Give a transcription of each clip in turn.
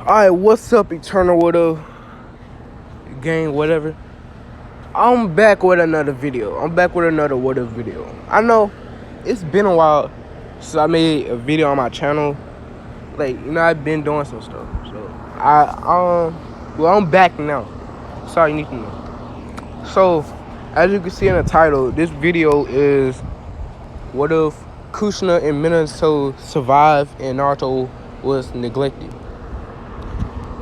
Alright, what's up, Eternal Widow gang, whatever. I'm back with another video. I'm back with another What If video. I know it's been a while since I made a video on my channel. Like, I've been doing some stuff. So I'm back now. Sorry, you need to know. So, as you can see in the title, this video is what if Kushina and Minato survived and Naruto was neglected.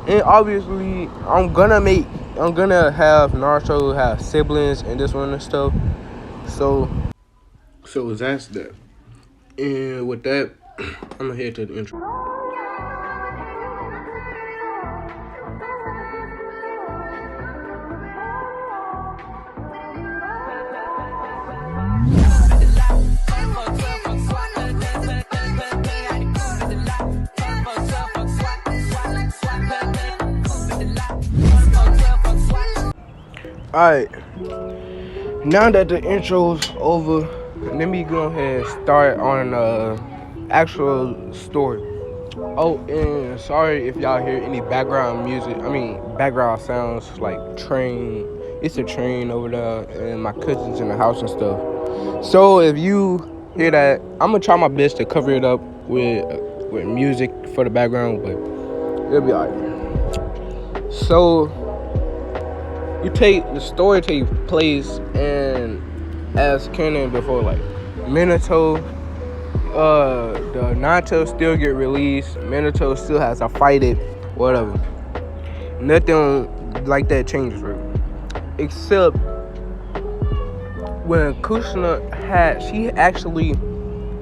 And obviously, I'm gonna have Naruto have siblings and this one and stuff. So that's that. And with that, I'm gonna head to the intro. Alright, now that the intro's over, let me go ahead and start on actual story. Oh, and sorry if y'all hear any background music. Background sounds like train. It's a train over there, and my cousin's in the house and stuff. So if you hear that, I'm gonna try my best to cover it up with music for the background, but it'll be alright. So the story takes place, and as canon before, like Minato, the naruto still get released. Minato still has to fight it, whatever. Nothing like that changes, right? Except when Kushina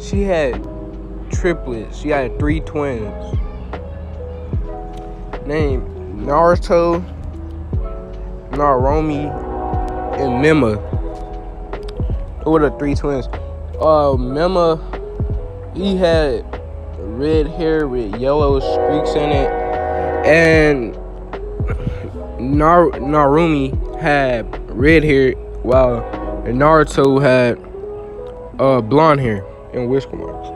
she had triplets. She had 3 twins named Naruto, Naruto, and Mima. Those were the 3 twins. Mima, he had red hair with yellow streaks in it, and Narumi had red hair, while Naruto had blonde hair and whisker marks.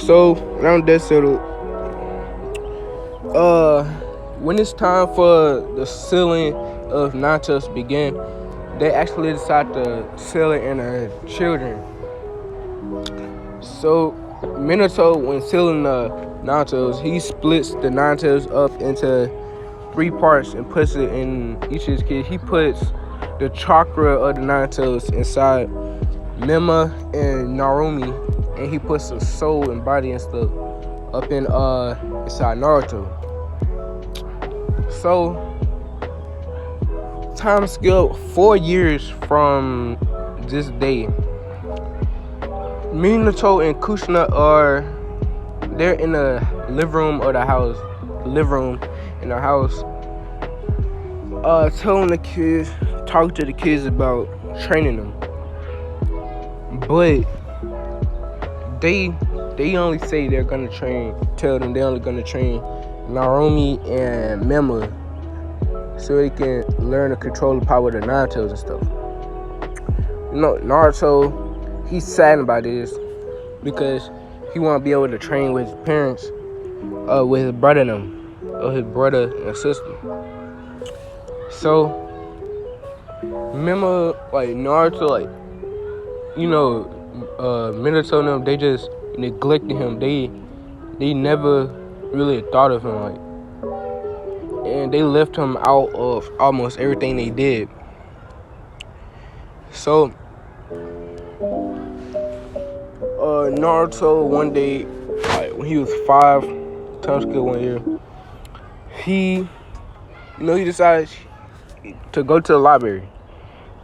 So now that's settled. When it's time for the sealing of Naruto to begin, they actually decide to seal it in the children. So Minato, when sealing the Narutos, he splits the Narutos up into 3 parts and puts it in each of his kids. He puts the chakra of the Narutos inside Mima and Narumi, and he puts the soul and body and stuff up in inside Naruto. So time skip 4 years from this day. Minato and Kushina they're in the living room in the house, telling the kids, talk to the kids about training them. But they only say they're gonna tell them they're only gonna train Narumi and Mima, so they can learn to control the power of the Narutos and stuff. Naruto, he's saddened by this because he want to be able to train with his parents, with his brother and them, or his brother and sister. So Mima, like Naruto, Minato and them, they just neglected him. They never really thought of him, and they left him out of almost everything they did. So Naruto one day, when he was 5, time skip 1 year, he decided to go to the library.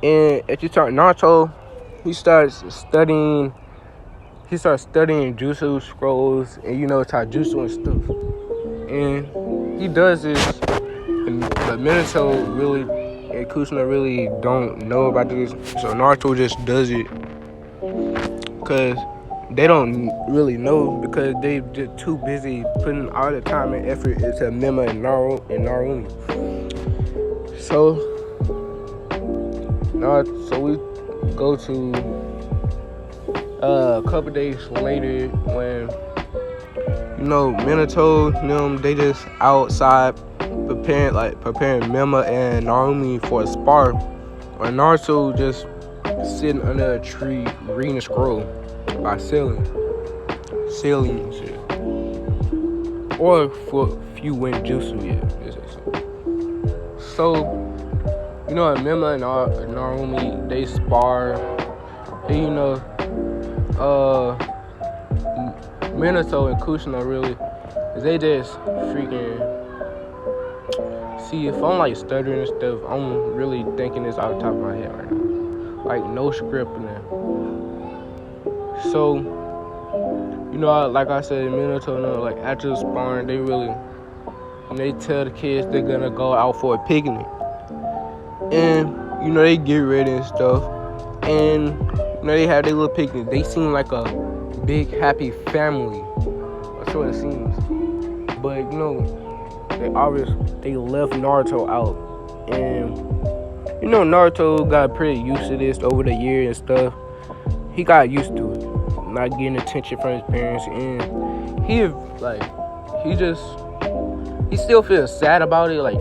And at this time, Naruto, he starts studying jutsu scrolls and taijutsu and stuff. And he does this, but Minato and Kushina really don't know about this, so Naruto just does it because they don't really know, because they just too busy putting all the time and effort into Mima and Narumi. So we go to a couple days later when Minato, them, they just outside preparing Mema and Narumi for a spar. Or Naruto just sitting under a tree reading a scroll by sailing and shit. Or for a few wind jutsu, So, Mema and Narumi, they spar. And, Minato and Kushina really, they just freaking. See, if I'm like stuttering and stuff, I'm really thinking this out the top of my head right now. Like no script in there. So, like I said, Minato, like after the sparring, they really, they tell the kids they're gonna go out for a picnic. And, they get ready and stuff. And, they have their little picnic. They seem like a big, happy family. That's what it seems. But, they left Naruto out. And, Naruto got pretty used to this over the years and stuff. He got used to it. Not getting attention from his parents. And he still feels sad about it. Like,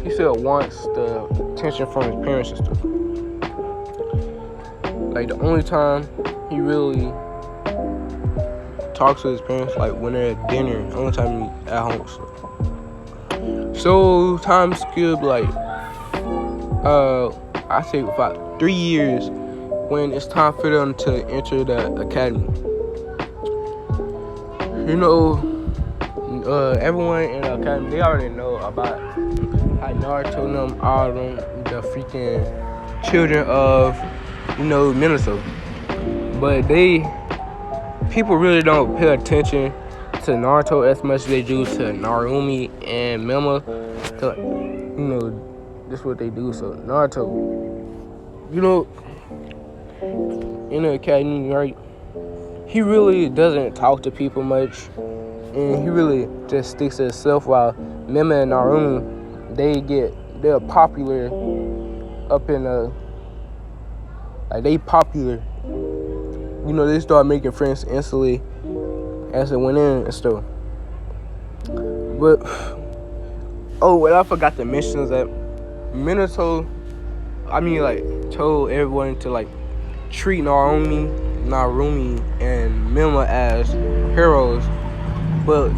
he still wants the attention from his parents and stuff. Like, the only time he really talks to his parents, like when they're at dinner, the only time he's at home. So time skip like I say about 3 years when it's time for them to enter the academy. Everyone in the academy, they already know about how Naruto and them are the freaking children of Minato. But people really don't pay attention to Naruto as much as they do to Narumi and Mema. This is what they do. So Naruto, in the academy, right? He really doesn't talk to people much, and he really just sticks to himself. While Mema and Narumi, they're popular up in they popular. They start making friends instantly as it went in and stuff. But what I forgot to mention is that Minato, told everyone to treat Narumi, and Mema as heroes. But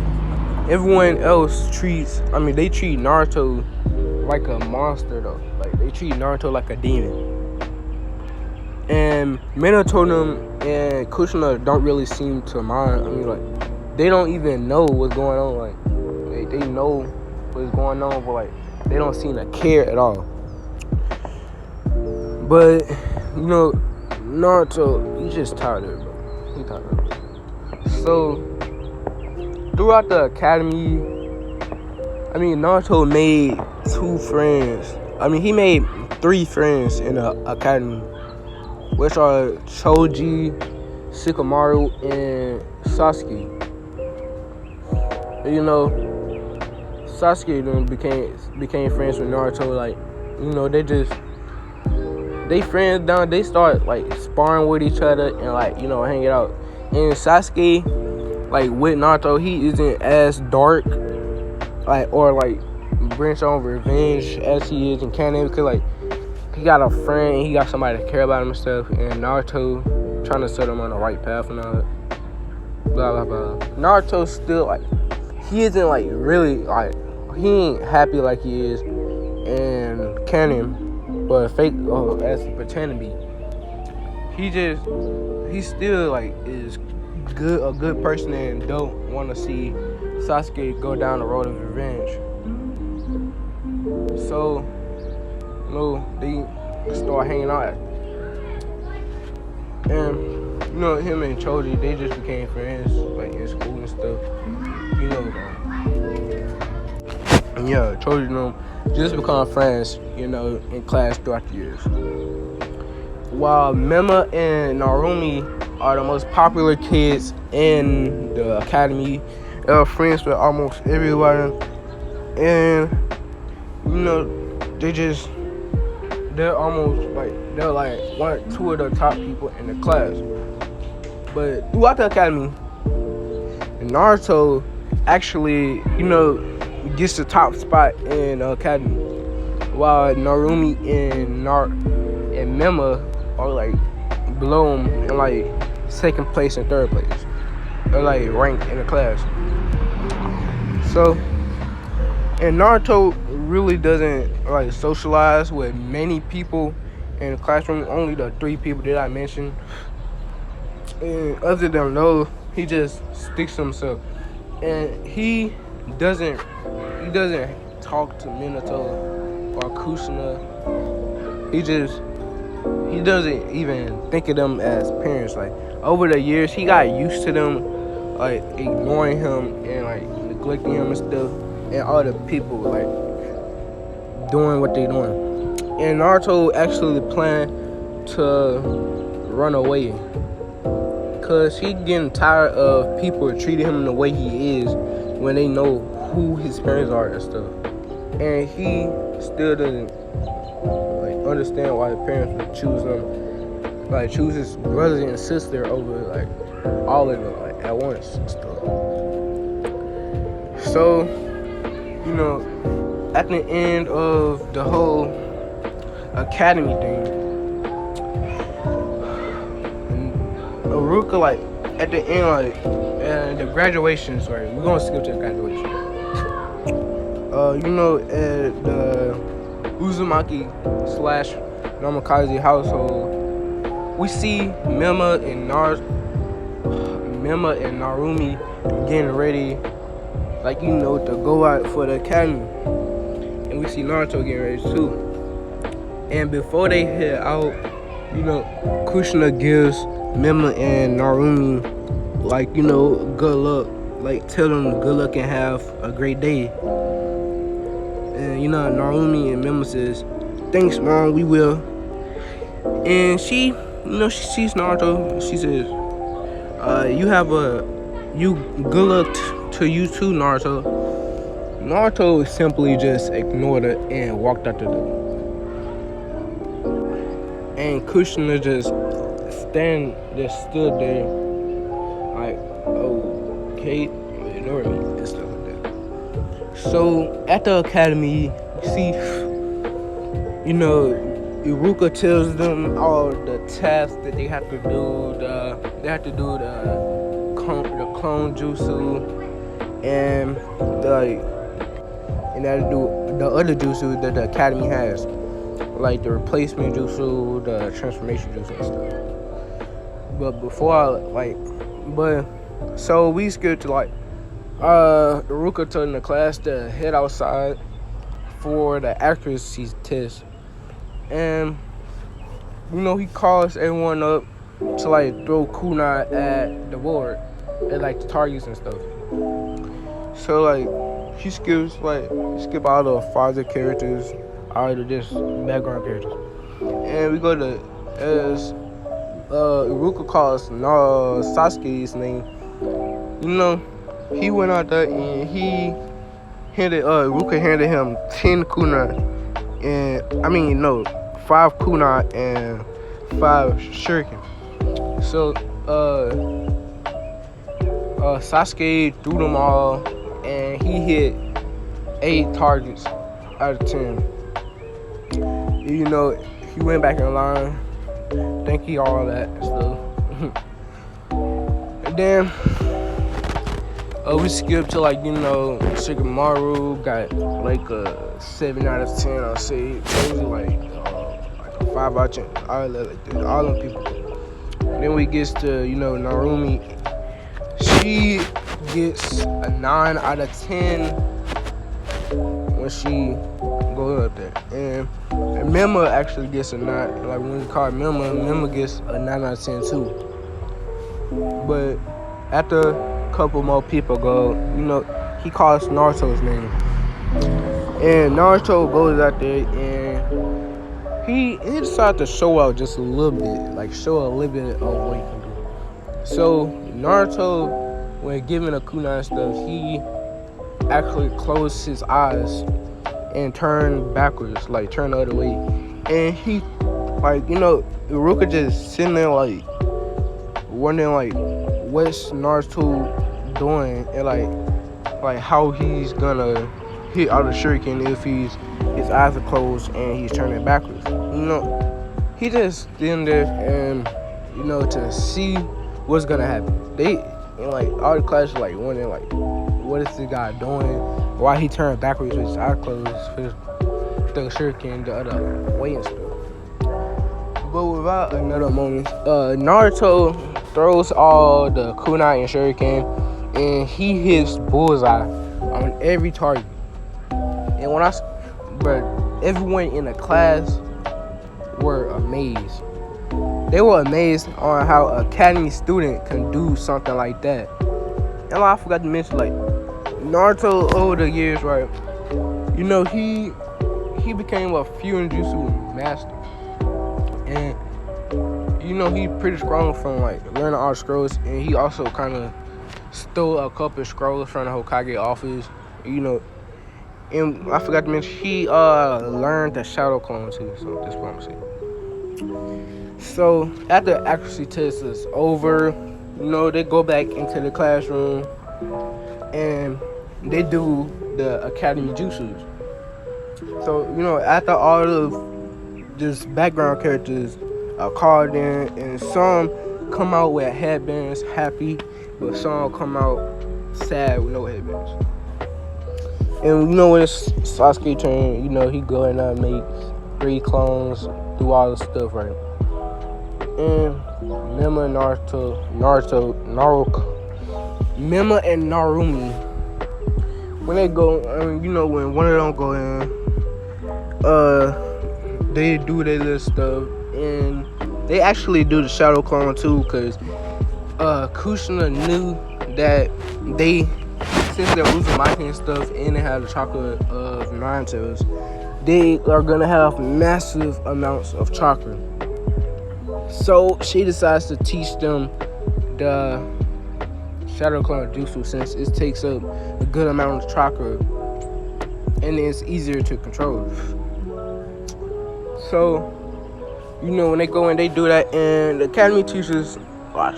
everyone else they treat Naruto like a monster though. Like they treat Naruto like a demon. And Minato and Kushina don't really seem to mind. They don't even know what's going on. They know what's going on, but they don't seem to care at all. But Naruto, he's just tired of it, bro. He's tired of it. So throughout the academy, Naruto made 2 friends. He made 3 friends in the academy, which are Choji, Shikamaru, and Sasuke. Sasuke became friends with Naruto. They friends down. They start sparring with each other and hanging out. And Sasuke, with Naruto, he isn't as dark, or branch on revenge as he is in canon, because he got a friend, and he got somebody to care about him and stuff, and Naruto trying to set him on the right path and all that. Blah blah blah. Naruto still he isn't really he ain't happy like he is in canon, but fake as he pretend to be. He still is a good person and don't want to see Sasuke go down the road of revenge. So they start hanging out. And him and Choji, they just became friends in school and stuff. And yeah, Choji just become friends, in class throughout the years. While Mema and Narumi are the most popular kids in the academy, they're friends with almost everybody. And they're almost they're one, 2 of the top people in the class. But throughout the academy, Naruto actually, gets the top spot in academy, while Narumi and Mema are like below him in like second place and third place. They're like ranked in the class. So, and Naruto really doesn't like socialize with many people in the classroom. Only the 3 people that I mentioned. And other than those, he just sticks to himself. And he doesn't talk to Minato or Kushina. He doesn't even think of them as parents. Like over the years, he got used to them like ignoring him and like neglecting him and stuff, and all the people like doing what they doing. And Naruto actually planned to run away, cause he getting tired of people treating him the way he is when they know who his parents are and stuff. And he still doesn't like understand why his parents would choose his brother and sister over like all of them like at once and stuff. So, at the end of the whole academy thing, Iruka, like at the end, like the graduation. Sorry, we're gonna skip to the graduation. At the Uzumaki / Namikaze household, we see Mema and Narumi getting ready, to go out for the academy, and we see Naruto getting ready too. And before they head out, Kushina gives Mema and Narumi, good luck. Like, tell them good luck and have a great day. And, Narumi and Mema says, thanks, Mom, we will. And she sees Naruto. She says, good luck to you too, Naruto. Naruto simply just ignored it and walked out the door. And Kushina just stood there, like, okay, ignore me and stuff like that. So at the academy, you see, Iruka tells them all the tasks that they have to do. They have to do the clone jutsu and they have to do the other jutsu that the academy has, like the replacement jutsu, the transformation jutsu and stuff. So we skipped to Iruka telling the class to head outside for the accuracy test. And, he calls everyone up to, throw kunai at the board, at, the targets and stuff. So, he skip all the father characters, all of this background characters. And we go to, as Iruka calls Sasuke's name, he went out there and Iruka handed him 10 kunai, 5 kunai and 5 shuriken. So, Sasuke threw them all, and he hit 8 targets out of 10. He went back in line, thank you, all that and stuff. And then, we skipped to Shikamaru got a 7 out of 10. I'll say probably a 5 out of 10. All them people. And then we get to Narumi. She gets a 9 out of 10 when she goes up there, and Mema actually gets a 9. Like when we call Mema gets a 9 out of 10 too. But after a couple more people go, he calls Naruto's name. And Naruto goes out there and he decided to show out just a little bit, show a little bit of what he can do. So Naruto, when given a kunai and stuff, he actually closed his eyes and turned backwards, turned the other way. And he, Iruka just sitting there wondering what's Naruto doing, and like how he's gonna hit all the shuriken if his eyes are closed and he's turning backwards. He just in there and to see what's gonna happen. They and like all the classes like wondering like what is this guy doing? Why he turned backwards with his eyes closed? The shuriken the other way and stuff. But without another moment, Naruto throws all the kunai and shuriken, and he hits bullseye on every target. And but everyone in the class were amazed. They were amazed on how an academy student can do something like that. And I forgot to mention, like, Naruto over the years, right? He became a Fuinjutsu master. And he pretty strong from like learning all the scrolls, and he also kind of stole a couple of scrolls from the Hokage office. And I forgot to mention he learned the shadow clone too. So that's what I'm saying. So after the accuracy test is over, they go back into the classroom and they do the academy jutsus. So after all of this background characters are called in, and some come out with headbands happy, but some come out sad with no headbands. And when it's Sasuke turn, he go and make 3 clones, do all the stuff, right? And Mima and Mima and Narumi, when they go, when one of them go in, they do their little stuff, and they actually do the shadow clone too, because Kushina knew that since they're Uzumaki and stuff, and they have the chakra of Nine Tails, they are gonna have massive amounts of chakra. So she decides to teach them the shadow clone jutsu, since it takes up a good amount of chakra, and it's easier to control. So, when they go in, they do that, and the academy teachers are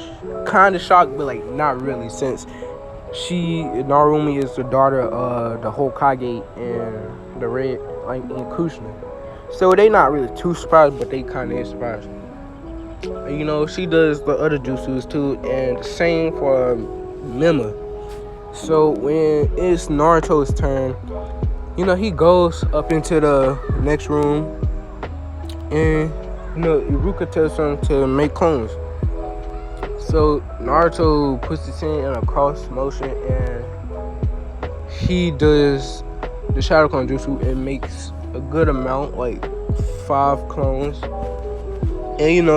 kind of shocked, but like not really, since Narumi is the daughter of the Hokage and the Red, like in Kushina. So they not really too surprised, but they kind of surprised. She does the other jutsus too, and the same for Mima. So when it's Naruto's turn, he goes up into the next room. And Iruka tells him to make clones. So Naruto puts his hand in a cross motion, and he does the shadow clone jutsu and makes a good amount, like 5 clones. And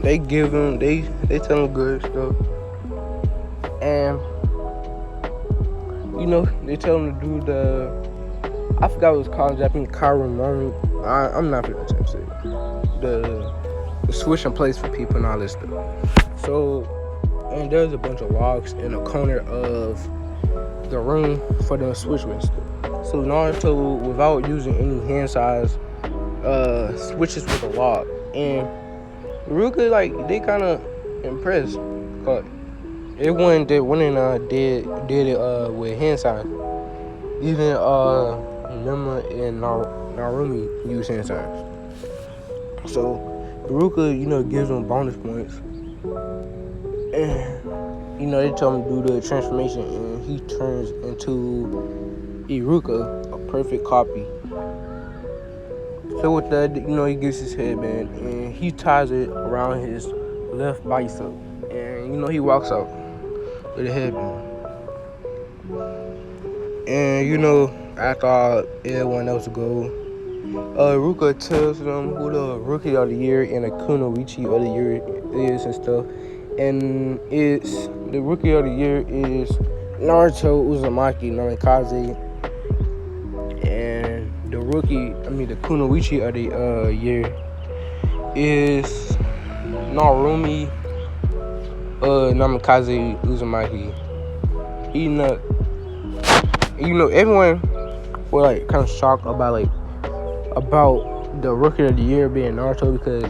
they give him, they tell him good stuff, and they tell him to do I forgot what it's called in Japanese, Karumari. I'm not going to say the switch in place for people and all this stuff. So, and there's a bunch of logs in a corner of the room for them to switch with stuff. So Naruto, without using any hand size, switches with a log, and Ruka, like, they kind of impressed, but everyone that went in did it with hand size. Even Mima and Narumi use hand signs. So Iruka, gives them bonus points. And they tell him to do the transformation, and he turns into Iruka, a perfect copy. So with that, he gets his headband and he ties it around his left bicep, and he walks out with a headband. And after everyone else go, Ruka tells them who the Rookie of the Year and the Kunoichi of the Year is and stuff. And the Rookie of the Year is Naruto Uzumaki Namikaze. And the Kunoichi of the year is Narumi Namikaze Uzumaki. Everyone were like kind of shocked about the Rookie of the Year being Naruto, because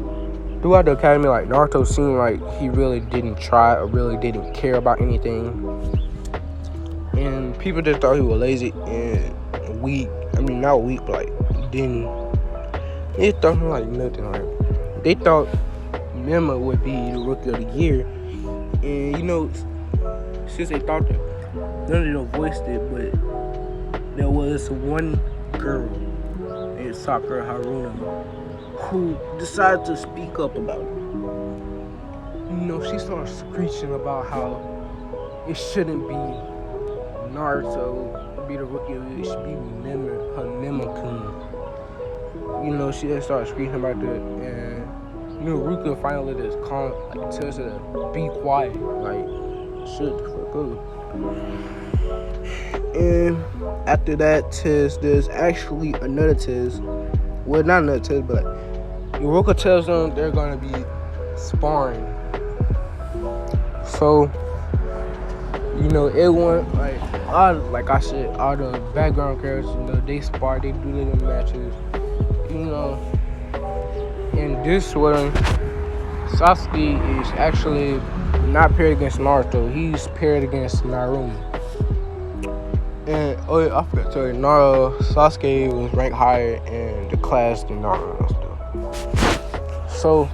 throughout the academy, like Naruto seemed like he really didn't try or really didn't care about anything, and people just thought he was lazy and weak. I mean, not weak, but like didn't. They thought him like nothing. Like they thought Mema would be the rookie of the year, and since they thought that, none of them voiced it, but there was one girl named Sakura Haruna who decided to speak up about it. She started screeching about how it shouldn't be Naruto be the rookie of the year. It should be Mema-kun. She just started screeching about that, and Ruka finally just tells her to be quiet, like shut the fuck up. And after that test, there's actually another test. Well, not another test, but Ruka tells them they're gonna be sparring. So everyone like I said, all the background characters, they spar, they do little matches. And this one, Sasuke is actually not paired against Naruto. He's paired against Naruto. And I forgot to tell you, Sasuke was ranked higher in the class than Naruto still. So,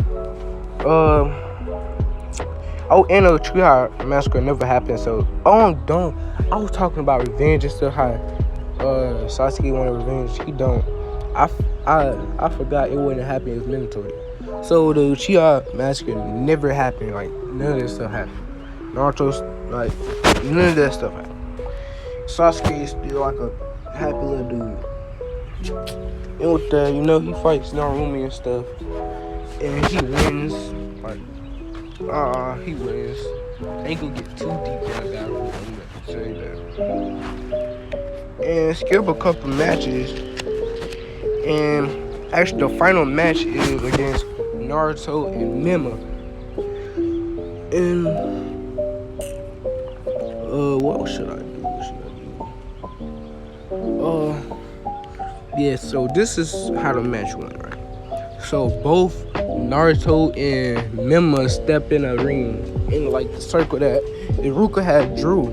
and the Tree Massacre never happened. So, don't. I was talking about revenge and stuff. How Sasuke wanted revenge. He don't. I forgot it wouldn't happen. It was mandatory. So the Uchiha Massacre never happened. Like none of that stuff happened. Naruto's like none of that stuff happened. Sasuke is still like a happy little dude. And with that, he fights Naruto and stuff, and he wins. He wins. I ain't gonna get too deep in the battle. I'm gonna tell you that. And skip a couple matches. And actually, the final match is against Naruto and Mema. And what should I do? Yeah. So this is how the match went, right? So both Naruto and Mema stepped in a ring in like the circle that Iruka had drew,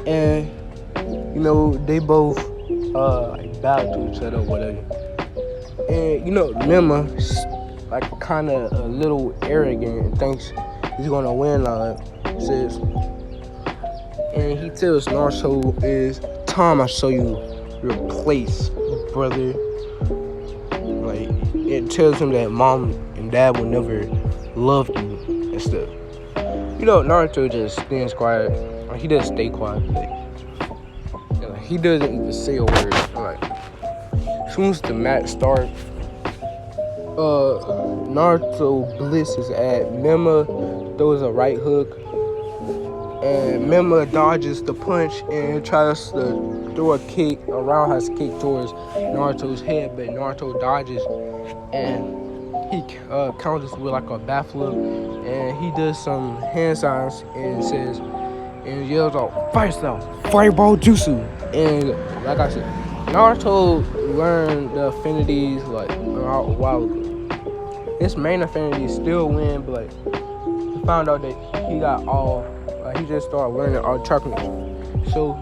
and they both battle to each other or whatever. And Mema like kind of a little arrogant and thinks he's gonna win. Says, and he tells Naruto, "Is time I show you your place, brother." Like it tells him that mom and dad will never love you and stuff. Naruto just stands quiet. He doesn't stay quiet. He doesn't even say a word. As soon as the match starts, Naruto blitzes at Mema, throws a right hook, and Mema dodges the punch and tries to throw a kick, a roundhouse kick towards Naruto's head, but Naruto dodges and he counters with like a backflip, and he does some hand signs and says and yells out, "Fire style, fireball jutsu!" And like I said, Naruto learned the affinities like a while ago. His main affinities still win, but he found out that he got all. He just started learning all chakras. So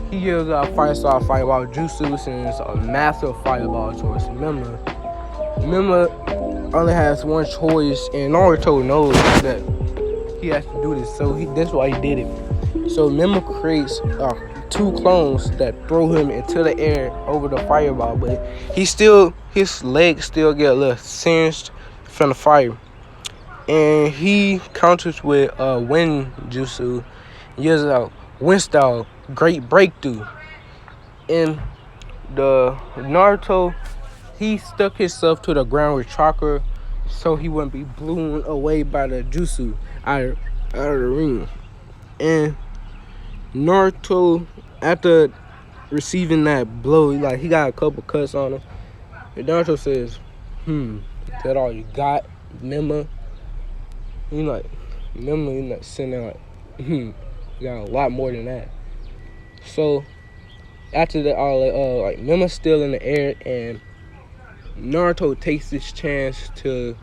he yells out fire style, fireball jutsu, sends a massive fireball towards Mema. Mema only has one choice, and Naruto knows that he has to do this, so that's why he did it. So Mema creates two clones that throw him into the air over the fireball, but his legs still get a little singed from the fire, and he counters with wind jutsu, yells out wind style, great breakthrough. And the Naruto, he stuck himself to the ground with chakra so he wouldn't be blown away by the jutsu out of the ring. And Naruto, after receiving that blow, he got a couple cuts on him. And Naruto says, "Is that all you got, Mema?" Mema, sitting there you got a lot more than that. So after that, Mema's still in the air, and Naruto takes this chance to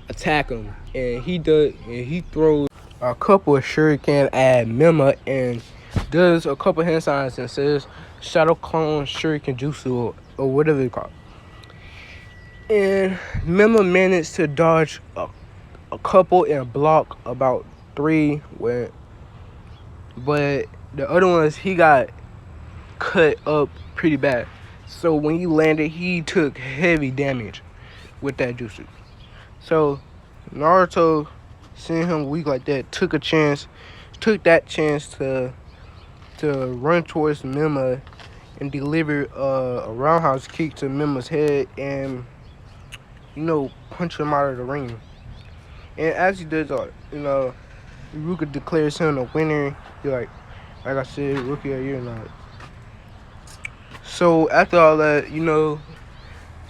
attack him, and he throws a couple of shuriken at Mima and does a couple hand signs and says Shadow Clone Shuriken Jutsu or whatever it's called. And Mima managed to dodge a couple and block about 3 but the other ones he got cut up pretty bad. So when he landed, he took heavy damage with that jutsu. So Naruto, seeing him weak like that, took that chance to run towards Mima and deliver a roundhouse kick to Mima's head and punch him out of the ring. And as he does, Ruka declares him a winner. Like I said, rookie of the year now. So after all that,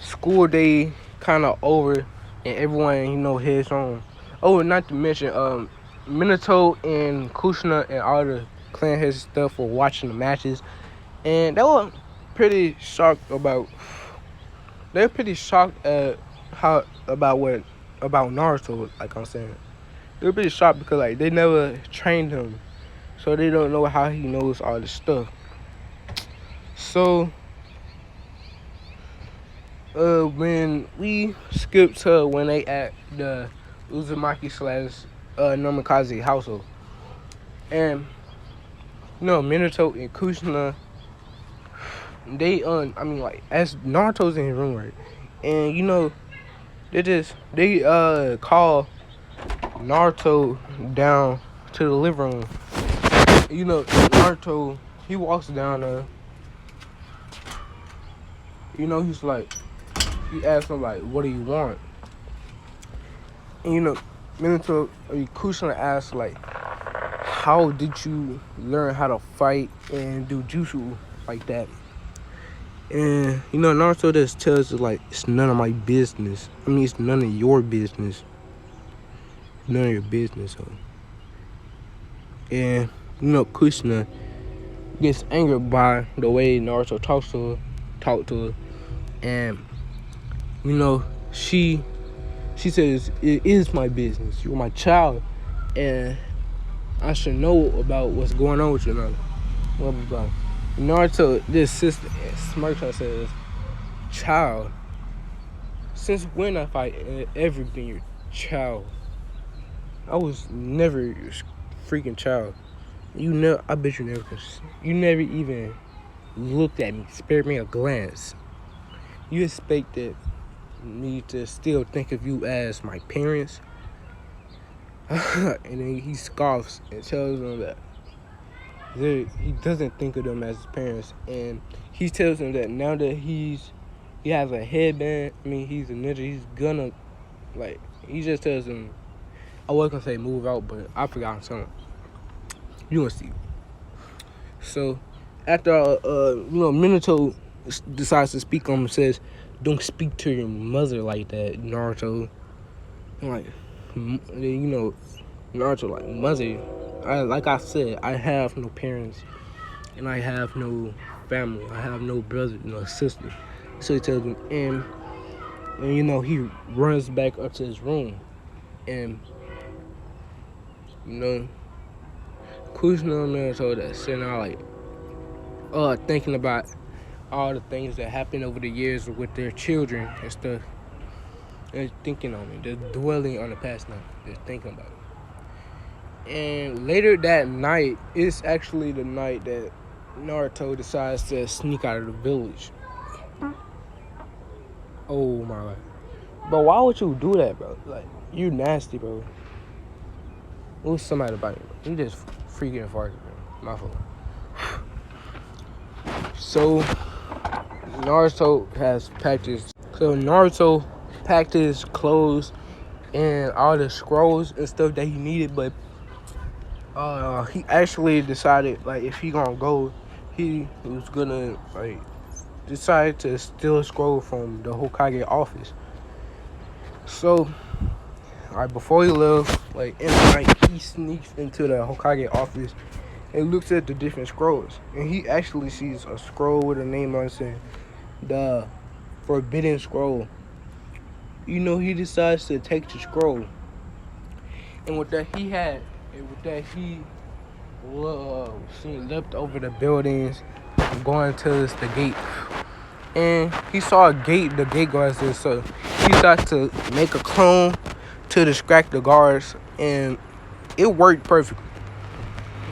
school day kind of over, and everyone heads home. Oh, and not to mention, Minato and Kushina and all the clan heads and stuff were watching the matches, and they were pretty shocked about. They're pretty shocked at about Naruto. Like I'm saying, they were pretty shocked because they never trained him, so they don't know how he knows all this stuff. So, when we skip to when they at the Uzumaki / Nomikaze household, and Minato and Kushina, they as Naruto's in his room, right, and they call Naruto down to the living room. Naruto, he walks down there. He's like, he asks him what do you want? And Minato, Kushina asks how did you learn how to fight and do jutsu like that? And Naruto just tells us it's none of my business. I mean, it's none of your business. None of your business, huh? And Kushina gets angered by the way Naruto talked to her, and she says it is my business. You're my child, and I should know about what's going on with you now. Blah blah blah. Naruto, this sister, smirks and says, "Child, since when have I ever been your child? I was never your freaking child. I bet you never, you never even looked at me, spared me a glance. You expected me to still think of you as my parents?" And then he scoffs and tells them that he doesn't think of them as his parents, and he tells them that now that he has a headband, he's a ninja, he's gonna he just tells them, I was gonna say move out, but I forgot something. You gonna see. So after Minato decides to speak on him, says, "Don't speak to your mother like that, Naruto." And Naruto mother. Like I said, I have no parents, and I have no family. I have no brother, no sister. So he tells him, and he runs back up to his room, and Kushina and Naruto that sitting there thinking about all the things that happened over the years with their children and stuff. They're thinking on it. They're dwelling on the past now. They're thinking about it. And later that night, it's actually the night that Naruto decides to sneak out of the village. Oh my God. But why would you do that, bro? You nasty, bro. Who's somebody about it, bro? You just freaking farted, bro. My fault. So Naruto packed his clothes and all the scrolls and stuff that he needed, but he actually decided if he gonna go, he was gonna decide to steal a scroll from the Hokage office. So before he left, in the night, he sneaks into the Hokage office and looks at the different scrolls, and he actually sees a scroll with a name on it saying the Forbidden Scroll. he decides to take the scroll, and with that he leapt over the buildings, going to the gate, and he saw a gate. The gate guards there, so he started to make a clone to distract the guards, and it worked perfectly.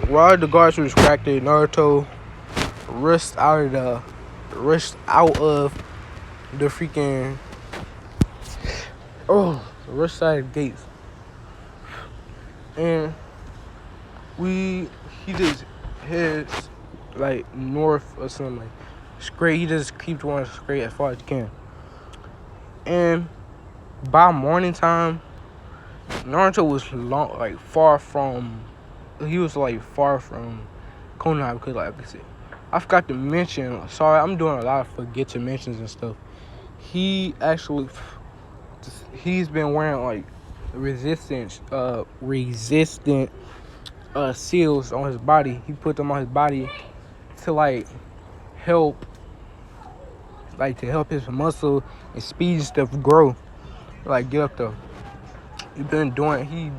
While the guards were distracted, Naruto rushed out of the freaking rushed out of the gates, and he just heads like north or something, like straight. He just keeps going straight as far as he can, and by morning time, Naruto was far from Konoha, because like I said, I forgot to mention. Sorry, I'm doing a lot of forget to mentions and stuff. He's been wearing like resistant seals on his body. He put them on his body to help his muscle and speed and stuff grow, get up there. He's been doing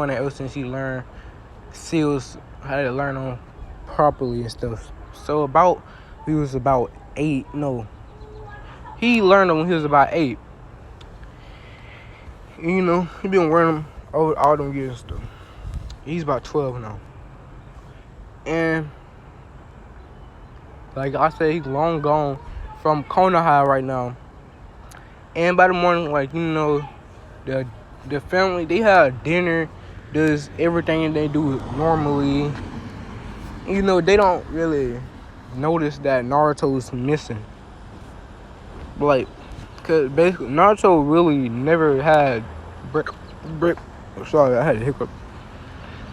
that ever since he learned seals, how to learn them properly and stuff. So he was about 8. No, he learned them when he was about 8. And, he been wearing them over all them years and stuff. He's about 12 now, and like I said, he's long gone from Konoha right now. And by the morning, the family, they have dinner, does everything they do normally. They don't really notice that Naruto's missing. Cause basically Naruto really never had sorry, I had a hiccup.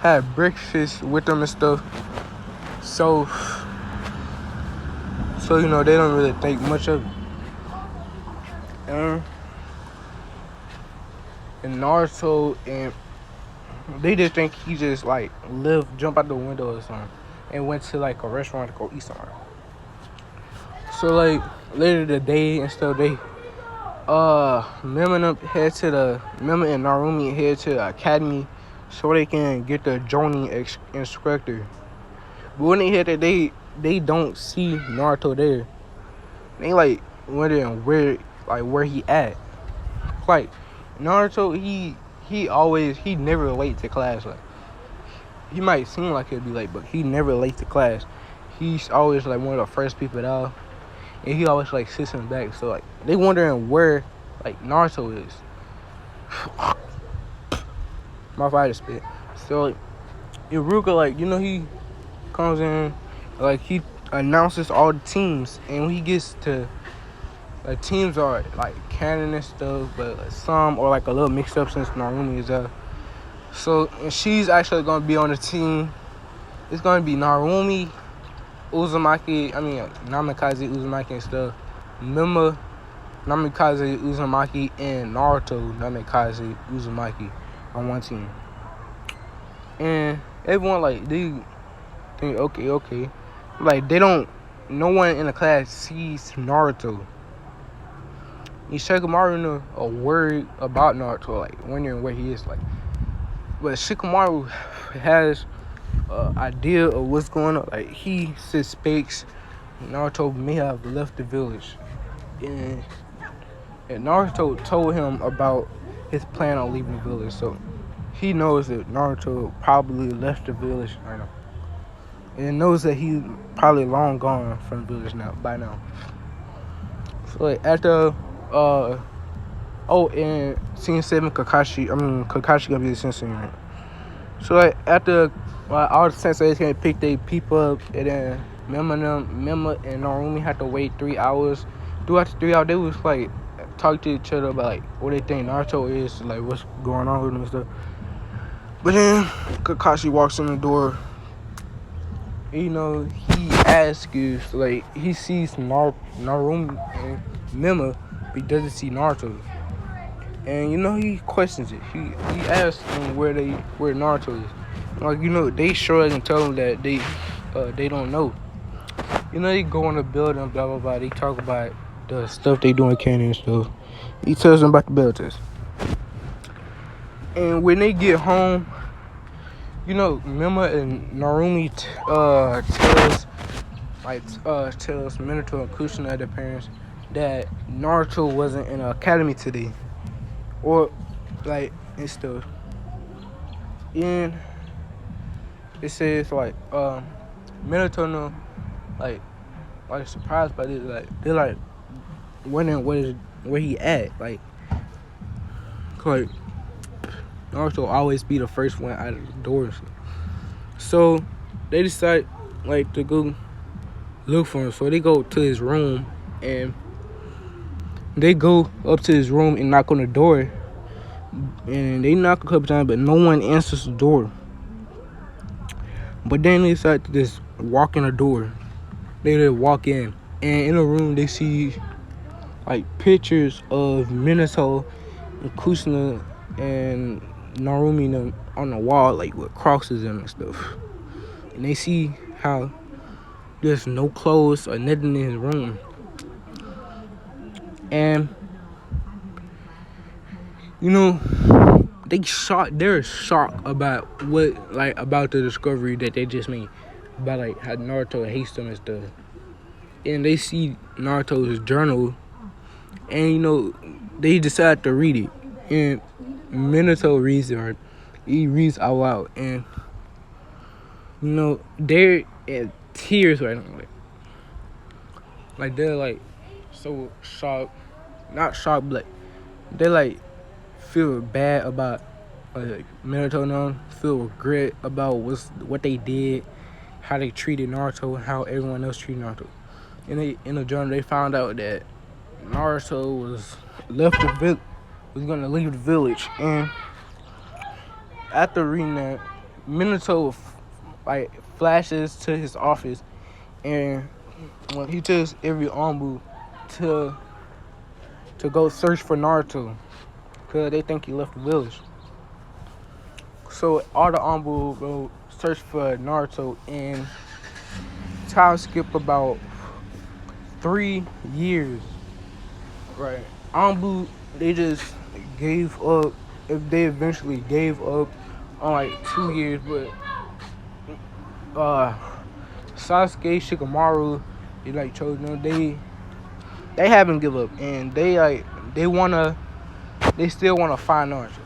Had breakfast with them and stuff. So they don't really think much of it. And Naruto, and they just think he just jump out the window or something and went to a restaurant to go eat something. So later the day and stuff, they Mema and Narumi head to the academy so they can get the Jonin instructor. But when they hit that, they don't see Naruto there. They wondering where he at. Naruto, he never late to class. He might seem like he'll be late, but he never late to class. He's always one of the first people out, and he always sits in the back. So they wondering where Naruto is. My father spit. So Iruka, he comes in, he announces all the teams, and when he gets to teams are canon and stuff, but some are a little mixed up since Narumi is there. So and she's actually gonna be on the team. It's gonna be Narumi, Namikaze Uzumaki and stuff, Mema, Namikaze Uzumaki, and Naruto Namikaze Uzumaki on one team. And everyone they think okay. They don't. No one in the class sees Naruto. Shikamaru a word about Naruto, wondering where he is, but Shikamaru has an idea of what's going on. He suspects Naruto may have left the village, and Naruto told him about his plan on leaving the village, so he knows that Naruto probably left the village right now, and knows that he's probably long gone from the village by now. So after and Scene 7, Kakashi gonna be the sensei, right? So after all the senseis gonna pick their people up, and then Mema and Narumi had to wait 3 hours. Throughout the 3 hours, they was talk to each other about what they think Naruto is, what's going on with him and stuff. But then Kakashi walks in the door. He asks if he sees Narumi and Mema, but he doesn't see Naruto. And he questions it. He asks them where Naruto is. They sure and tell him that they don't know. They go in the building, blah blah blah. They talk about the stuff they do in canon and stuff. He tells them about the bell test. And when they get home, you know, Mima and Narumi tells Minato and Kushina, their parents, that Naruto wasn't in the academy today, or like and stuff. And it says like Minato no like surprised by this, like they're like wondering where he at, like Naruto always be the first one out of the doors. So they decide like to go look for him. So they go to his room, and they go up to his room and knock on the door. And they knock a couple times, but no one answers the door. But then they decide to just walk in the door. They just walk in, and in the room they see like pictures of Minato and Kushina and Narumi on the wall, like with crosses and stuff. And they see how there's no clothes or nothing in his room. And you know, they're shocked about about the discovery that they just made about like how Naruto hates them and stuff. And they see Naruto's journal, and you know, they decide to read it. And Minato reads it, or he reads out loud, and you know, they're in tears right now, like they're like so shocked, not shocked, but they like feel bad about Minato now, feel regret about what they did, how they treated Naruto, and how everyone else treated Naruto. And in the journal, they found out that Naruto was gonna leave the village. And after reading that, Minato like flashes to his office, and when he tells every Anbu to go search for Naruto, because they think he left the village. So all the Anbu go search for Naruto, and time skip about 3 years. Right. Anbu, they just gave up. If they eventually gave up on like 2 years, but Sasuke, Shikamaru, they like chose them. They haven't give up, and they still wanna find Naruto.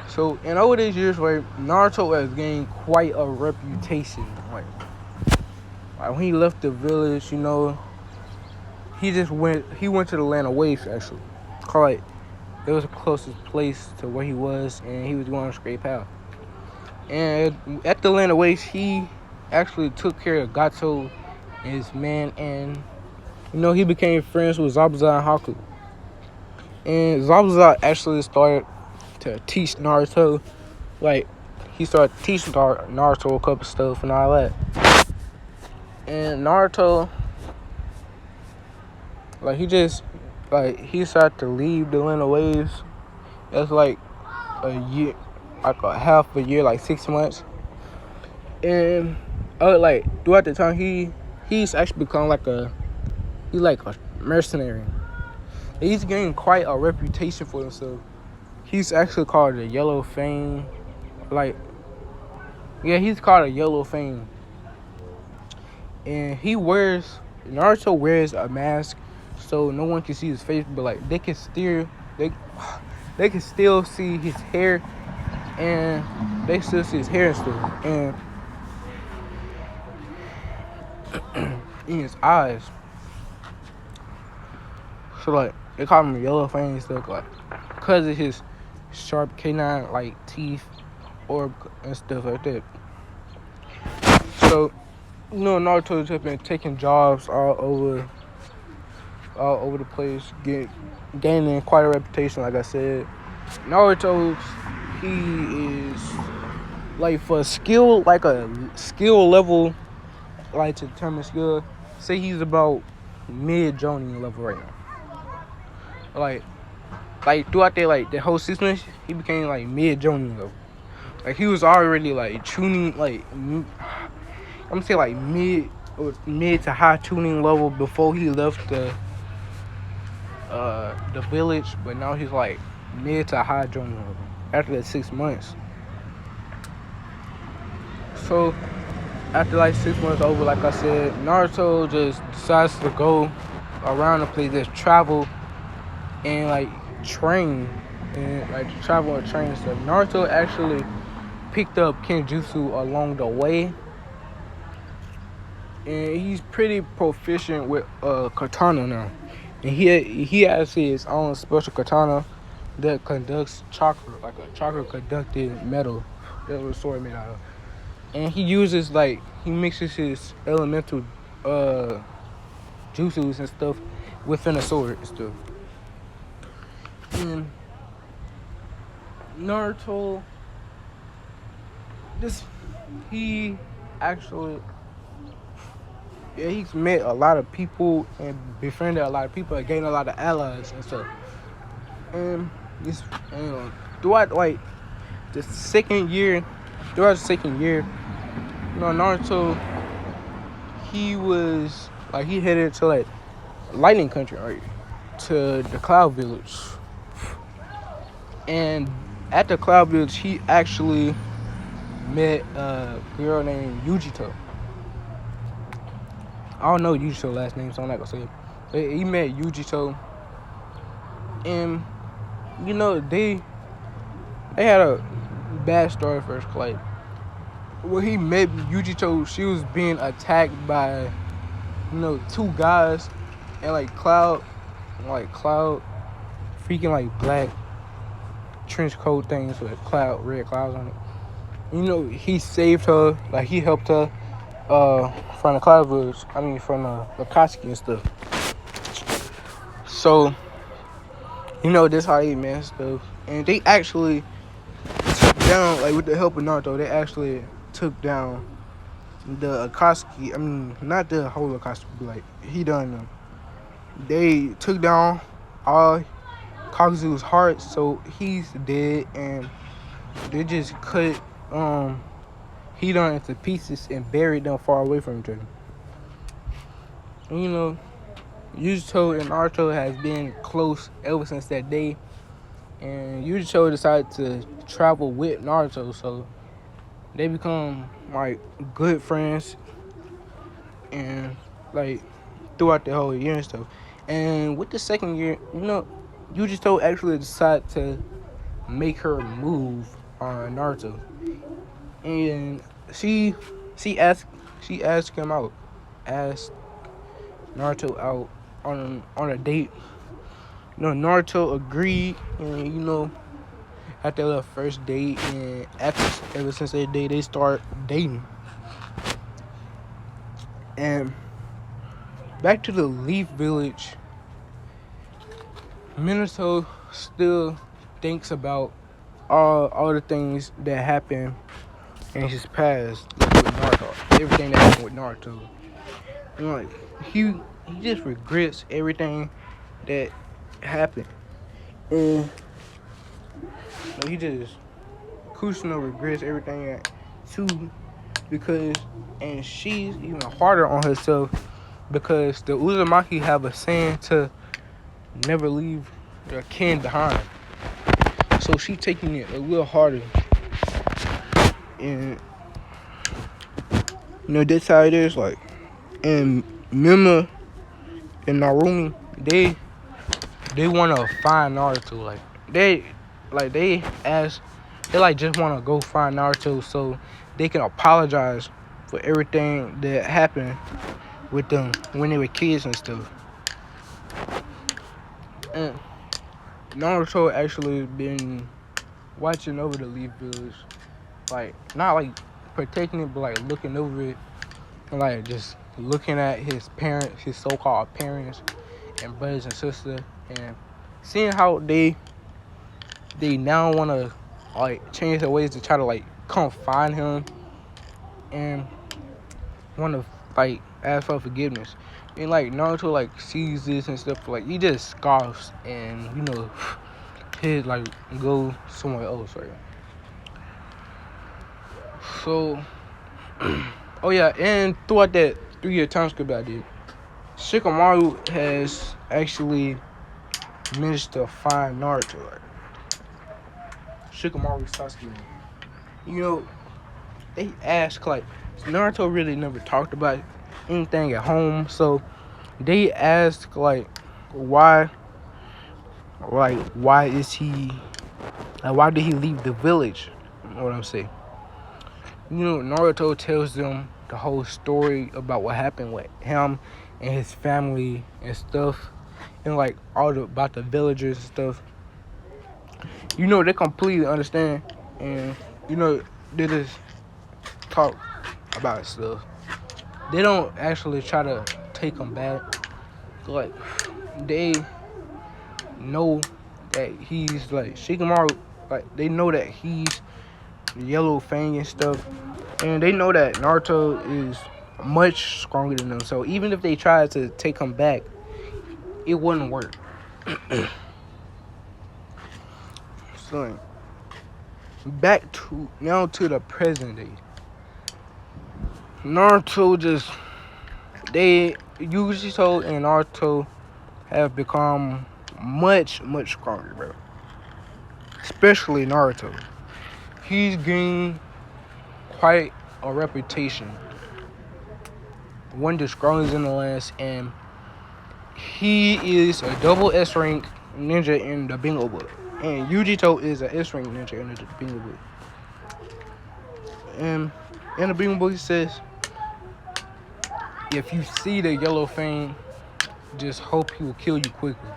So in over these years, right, Naruto has gained quite a reputation. Like when he left the village, you know, he went to the land of waves, actually. It was the closest place to where he was, and he was going on a straight path. And at the land of waves, he actually took care of Gato and his man, and you know, he became friends with Zabuza and Haku. And Zabuza actually started to teach Naruto, like he started teaching Naruto a couple stuff and all that. And Naruto, like he decided to leave the land of waves. That's like a year, like a half a year, like 6 months. And like throughout the time, he's actually become like a mercenary. He's gained quite a reputation for himself. He's actually called a Yellow Fang. He's called a Yellow Fang. And Naruto wears a mask so no one can see his face, but like they can still see his hair, and they still see his hair and stuff, and in his eyes. So like they call him Yellow Fang and stuff, like because of his sharp canine like teeth and stuff like that. So you know, Naruto's have been taking jobs all over the place, gaining quite a reputation. Like I said, Naruto, he is like for skill, like a skill level, like to determine skill. Say he's about mid Jonin level right now. Like throughout the whole season, he became like mid Jonin level. Like he was already like tuning, like I'm gonna say like mid mid to high tuning level before he left the village, but now he's like mid to high tuning level after the 6 months. So after like 6 months over, like I said, Naruto just decides to go around the place, just travel and like train and like travel and train and stuff. Naruto actually picked up Kenjutsu along the way, and he's pretty proficient with katana now. And he has his own special katana that conducts chakra, like a chakra conducted metal. That's what sword made out of. And he uses like he mixes his elemental jutsus and stuff within a sword and stuff. And Naruto, he actually, yeah, he's met a lot of people and befriended a lot of people and gained a lot of allies and stuff. And this, throughout like the second year, Naruto, he headed to like Lightning Country, right, to the Cloud Village. And at the Cloud Village, he actually met a girl named Yujito. I don't know Yujito's last name, so I'm not gonna say it. But he met Yujito, and they had a bad story first. Like when he met Yujito, she was being attacked by two guys, and like Cloud, freaking like black trench coat things with red clouds on it. He saved her, like he helped her from the Cloud Village. From the Akatsuki and stuff. So, this how they met and stuff. And they actually took down, like with the help of Naruto, they actually took down the Akatsuki. Not the whole Akatsuki, but like he done them. They took down all Kazu's heart, so he's dead, and they just cut Hidan into pieces and buried them far away from each other. And, Yujito and Naruto has been close ever since that day, and Yujito decided to travel with Naruto, so they become like good friends, and like throughout the whole year and stuff. And with the second year, Yujito actually decided to make her move on Naruto, and she asked Naruto out on a date. Naruto agreed, and after their first date, and ever since that day, they start dating. And back to the Leaf Village, Minato still thinks about all the things that happened in his past, like with Naruto, everything that happened with Naruto. He just regrets everything that happened, and he just kushina regrets everything too, and she's even harder on herself because the Uzumaki have a saying to never leave their kin behind. So she taking it a little harder, and that's how it is. Like, and Mima and Narumi, they want to find Naruto. They just want to go find Naruto so they can apologize for everything that happened with them when they were kids and stuff. And Naruto actually been watching over the Leaf Village, like not like protecting it, but like looking over it, and like just looking at his parents, his so-called parents and brothers and sisters, and seeing how they now want to like change their ways to try to like come find him and want to like ask for forgiveness. And like Naruto like sees this and stuff, like he just scoffs and he'd like go somewhere else, right? So oh yeah, and throughout that 3-year time skip I did. Shikamaru has actually managed to find Naruto. Like, Shikamaru Sasuke. You know, they ask like Naruto really never talked about anything at home, so they ask like why is he like why did he leave the village? You know what I'm saying? You know, Naruto tells them the whole story about what happened with him and his family and stuff, and like about the villagers and stuff. You know, they completely understand, and you know, they just talk about stuff. They don't actually try to take him back. Like, they know that he's like Shikamaru. Like, they know that he's Yellow Fang and stuff, and they know that Naruto is much stronger than them. So even if they tried to take him back, it wouldn't work. So back to the present day. Naruto Yujito and Naruto have become much stronger, bro. Especially Naruto. He's gained quite a reputation. One of the strongest in the lands, and he is a double S rank ninja in the Bingo book. And Yujito is an S rank ninja in the Bingo book. And in the Bingo book, it says, if you see the Yellow Fang, just hope he will kill you quickly.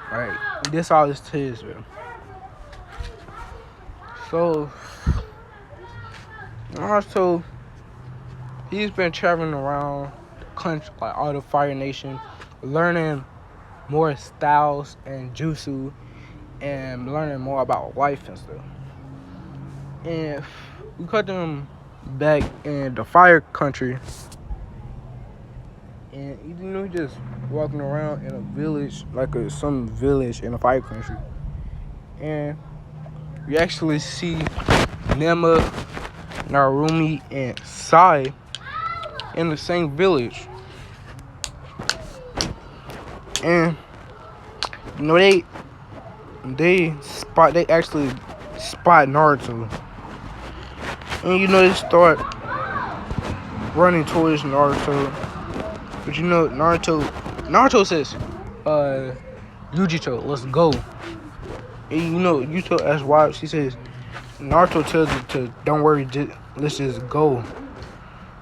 Alright, this all this says, bro. So, Naruto, he's been traveling around the country, like all the Fire Nation, learning more styles and jutsu, and learning more about life and stuff. And we cut them back in the Fire Country, and you know, just walking around in a village, like some village in a Fire Country, and we actually see Nema, Narumi, and Sai in the same village. And you know, they actually spot Naruto. And you know, they start running towards Naruto. But you know, Naruto says, Yujito, let's go. And you know, Yujito asks why. She says, Naruto tells her to, don't worry, let's just go.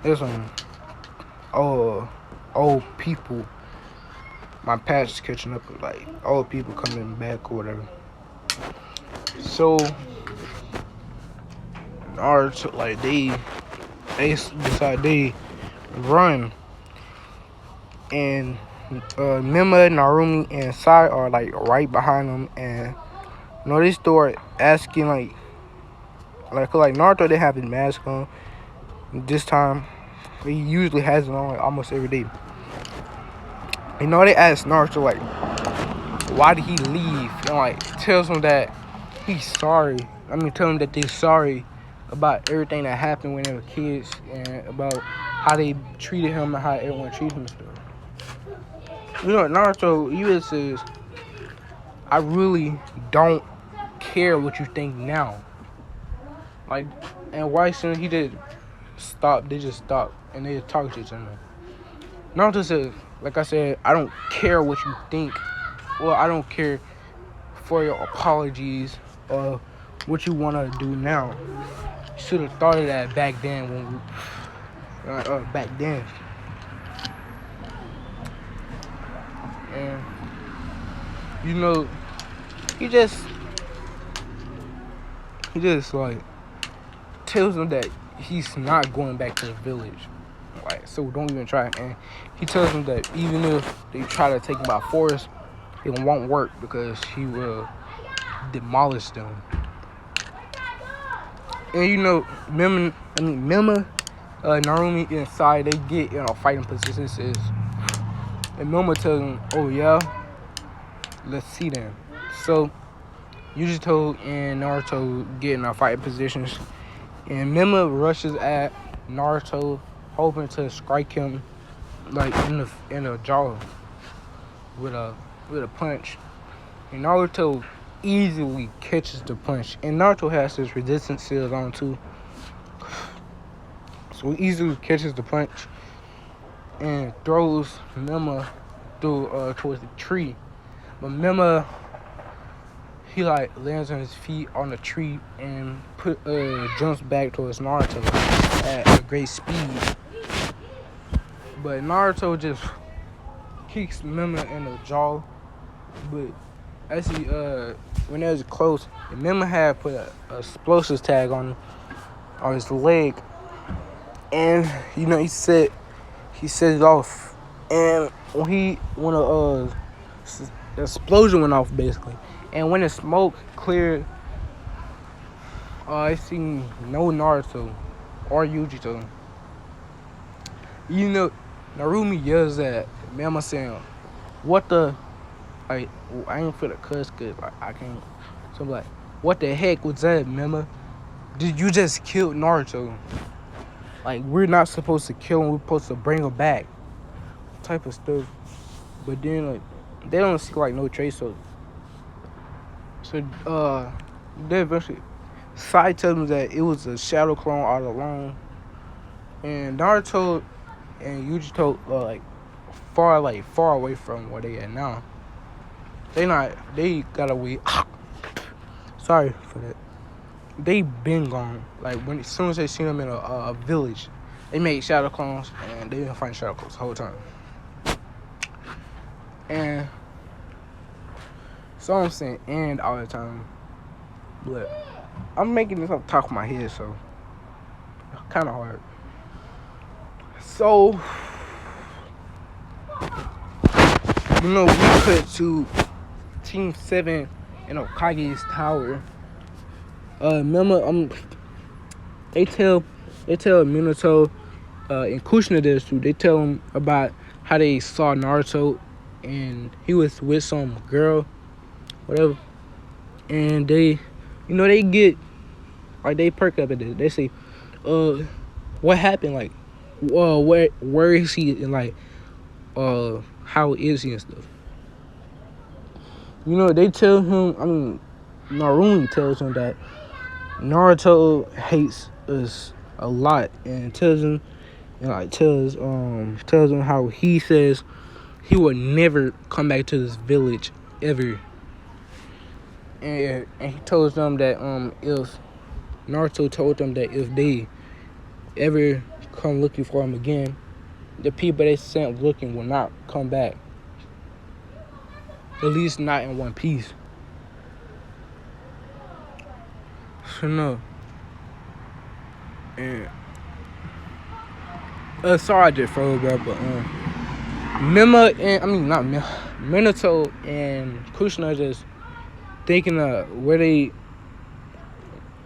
There's some old people. My past is catching up with like old people coming back or whatever. So Naruto, like they decide they run, and Mima, Narumi, and Sai are like right behind them, and you know, they start asking like Naruto, they have his mask on. This time, he usually has it on like almost every day. You know, they ask Naruto like, why did he leave? And like tells him that he's sorry. Tell him that they're sorry about everything that happened when they were kids, and about how they treated him and how everyone treated him and stuff. You know, Naruto, he just says, I really don't care what you think now. Like, and why soon he did stop, they just stopped and they just talk to each other. Naruto says, like I said, I don't care what you think. Well, I don't care for your apologies or what you want to do now. You should have thought of that back then when back then. And you know, he just like tells them that he's not going back to the village. Like, so don't even try. And he tells them that even if they try to take him by force, it won't work because he will demolish them. And you know, Mima, Narumi, and Sai, they get in a fighting position. And Mima tells them, oh yeah, let's see them. So Yujito and Naruto get in our fighting positions, and Mima rushes at Naruto hoping to strike him like in the jaw with a punch. And Naruto easily catches the punch. And Naruto has his resistance seals on too. So he easily catches the punch and throws Mema towards the tree. But Mema, he like lands on his feet on the tree and jumps back towards Naruto at a great speed. But Naruto just kicks Mema in the jaw. But as he when it was close, Mema had put a explosives tag on his leg, and he set it off. And when the explosion went off basically, and when the smoke cleared, I seen no Naruto or Yujito. Narumi yells at Mema saying, "What the?" Like, I ain't finna cuss cause I can't. So I'm like, "What the heck was that, Mema? Did you just kill Naruto? Like, we're not supposed to kill him. We're supposed to bring him back." Type of stuff. But then like they don't see like no trace. So they eventually Sai tells them that it was a shadow clone all along. And Naruto and Yujito are far away from where they at now. They got away. Sorry for that. They been gone. Like as soon as they seen them in a village, they made shadow clones and they didn't find shadow clones the whole time. And so I'm saying "and" all the time, but I'm making this up top of my head, so it's kind of hard. So we put to Team 7 in Okage's tower. Mema, they tell Minato and Kushina this too. They tell him about how they saw Naruto and he was with some girl, whatever. And they get like they perk up at it. They say, what happened? Like, where is he? And like, how is he and stuff. They tell him. Narumi tells him that Naruto hates us a lot, and tells him how he says he will never come back to this village ever. And he told them that if Naruto told them that if they ever come looking for him again, the people they sent looking will not come back. At least not in one piece. So no. And sorry I just froze back, but Minato and Kushina just thinking of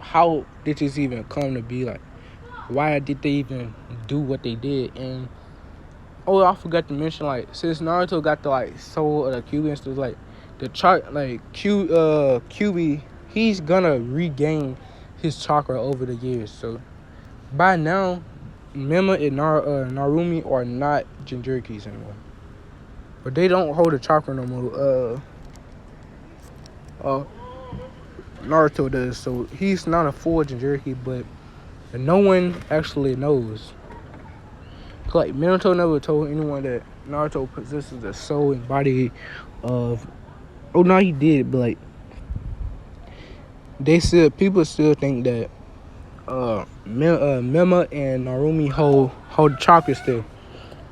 how did this even come to be? Like, why did they even do what they did? And I forgot to mention, like, since Naruto got the soul of the Kyuubi and stuff, like the Kyuubi, he's gonna regain his chakra over the years. So by now, Mema and Narumi are not Jinchurikis anymore. But they don't hold the chakra no more. Naruto does. So he's not a full Jinchuriki, but no one actually knows. Like, Minato never told anyone that Naruto possesses the soul and body of... Oh, no, he did, but like... People still think that Mema and Narumi hold the chakra still,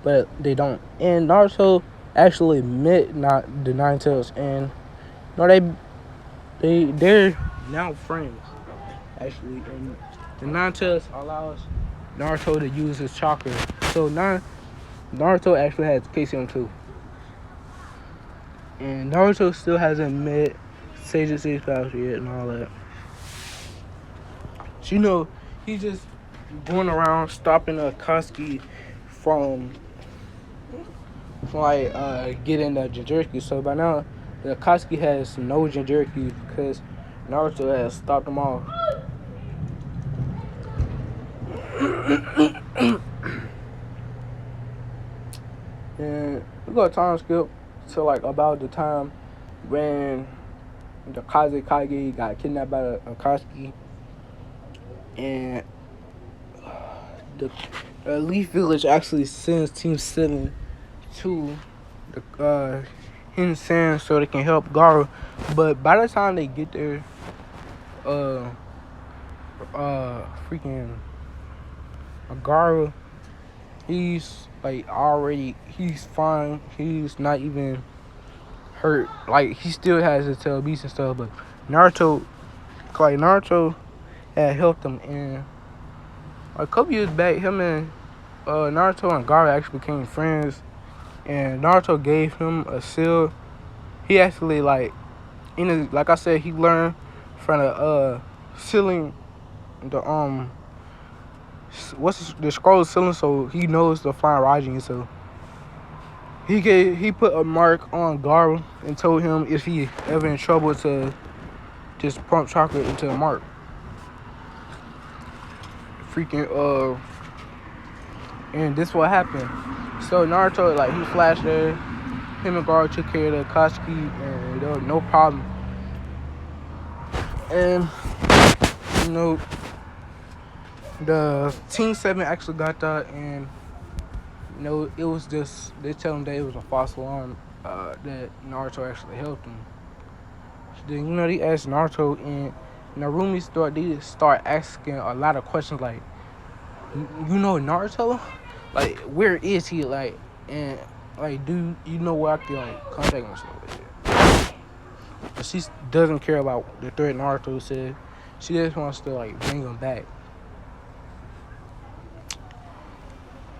but they don't. And Naruto actually met not the Nine Tails, and they're now friends actually. And the Nine Tails allows Naruto to use his chakra, so now Naruto actually has KCM too. And Naruto still hasn't met Sage 6000 yet and all that. So, he's just going around stopping Akatsuki from getting the Jinchuriki. So by now, the Akatsuki has no Jinchuriki because Naruto has stopped them all. And we got time skip to like about the time when the Kaze Kage got kidnapped by the Akatsuki, and the Leaf Village actually sends Team 7 to the Hidden Sand so they can help Gaara. But by the time they get there, uh, freaking Gaara, he's like already, he's fine. He's not even hurt. Like, he still has his tail beast and stuff, but Naruto had helped him. And a couple years back, him and Naruto and Gaara actually became friends. And Naruto gave him a seal. He actually like I said, he learned from the sealing, the what's the scroll sealing, so he knows the flying Raijin. So he put a mark on Gaara and told him if he ever in trouble to just pump chocolate into the mark. Freaking and this what happened. So Naruto, like, he flashed there. Him and Gaara took care of the Akatsuki, and there was no problem. And you know, the Team 7 actually got that, and you know, it was just, they tell him that it was a false alarm, that Naruto actually helped him. So then, you know, they asked Naruto, and Narumi start asking a lot of questions like, you know Naruto? Like, where is he? Like, and like, do you know where I can like contact him and stuff like that? But she doesn't care about the threat Naruto said. She just wants to like bring him back.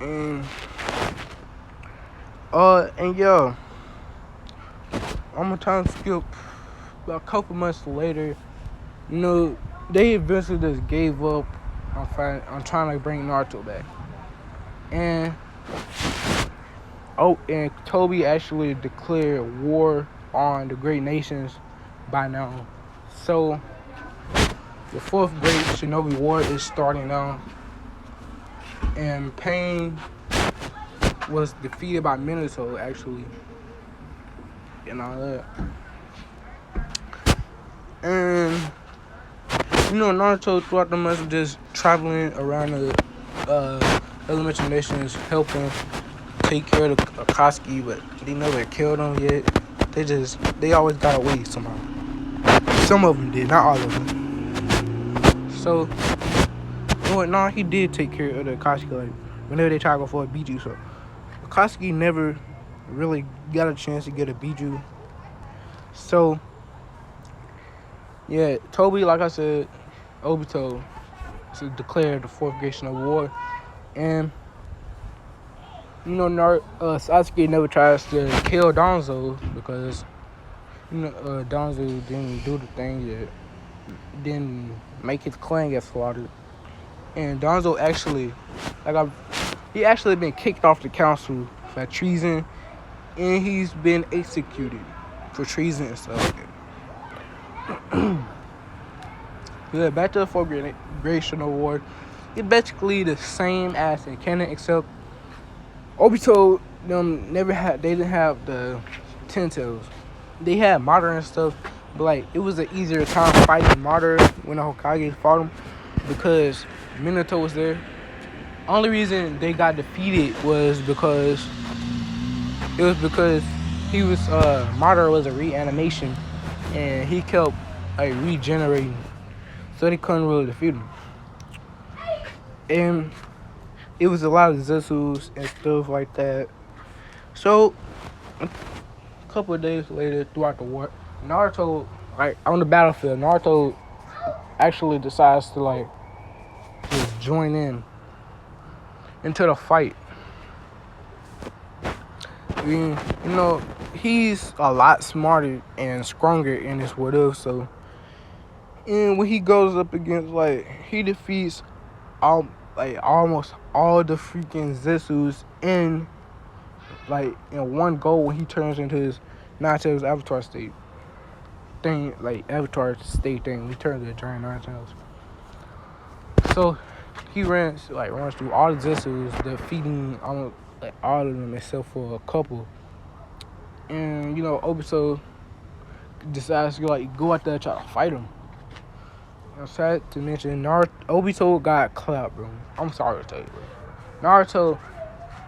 And yeah, I'm gonna time skip about a couple months later. You know, they eventually just gave up on trying to bring Naruto back. And Toby actually declared war on the Great Nations by now. So the fourth Great Shinobi War is starting now. And Pain was defeated by Minato, actually, and all that. And you know, Naruto throughout the months of just traveling around the elementary nations, helping take care of the Akatsuki, but they never killed them yet. They always got away somehow. Some of them did, not all of them. So, you know what? Nah, he did take care of the Akatsuki. Like, whenever they try to go for a Biju, so Akatsuki never really got a chance to get a Biju. So, yeah, Toby, like I said, Obito to declare the fourth Great Shinobi War, and you know, Sasuke never tries to kill Danzo because you know Danzo didn't do the thing yet, didn't make his clan get slaughtered, and Danzo actually, he actually been kicked off the council for treason, and he's been executed for treason and stuff like that. Yeah, back to the fourth Great Shinobi War. It's basically the same as in canon, except Obito them they didn't have the Ten Tails. They had Madara and stuff, but like it was an easier time fighting Madara when the Hokage fought him because Minato was there. Only reason they got defeated was because he was Madara was a reanimation and he kept like regenerating, so they couldn't really defeat him. And it was a lot of Zetsus and stuff like that. So a couple of days later, throughout the war, Naruto, like on the battlefield, Naruto actually decides to like just join into the fight. I mean, you know, he's a lot smarter and stronger in this what if, so and when he goes up against, like, he defeats almost all the freaking Zetsus in one go when he turns into his Nine-Tails avatar state thing, like avatar state thing. He turns into a giant Nine-Tails. So he runs through all the Zetsus, defeating like all of them except for a couple. And Obito decides to go out there and try to fight him. I'm sad to mention Obito got clapped, bro. I'm sorry to tell you, bro. Naruto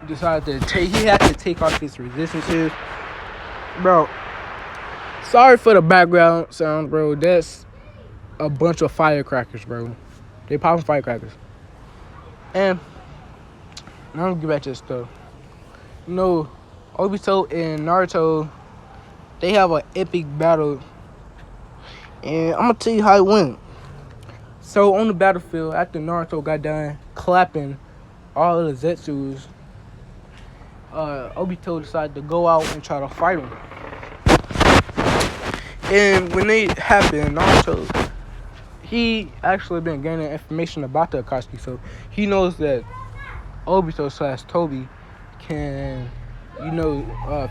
decided to he had to take off his resistances. Bro, sorry for the background sound, bro. That's a bunch of firecrackers, bro. They popping firecrackers. And I'm gonna get back to this stuff. Obito and Naruto, they have an epic battle. And I'm gonna tell you how it went. So on the battlefield, after Naruto got done clapping all of the Zetsus, Obito decided to go out and try to fight him. And when they happened, Naruto, he actually been gaining information about the Akatsuki, so he knows that Obito / Toby can,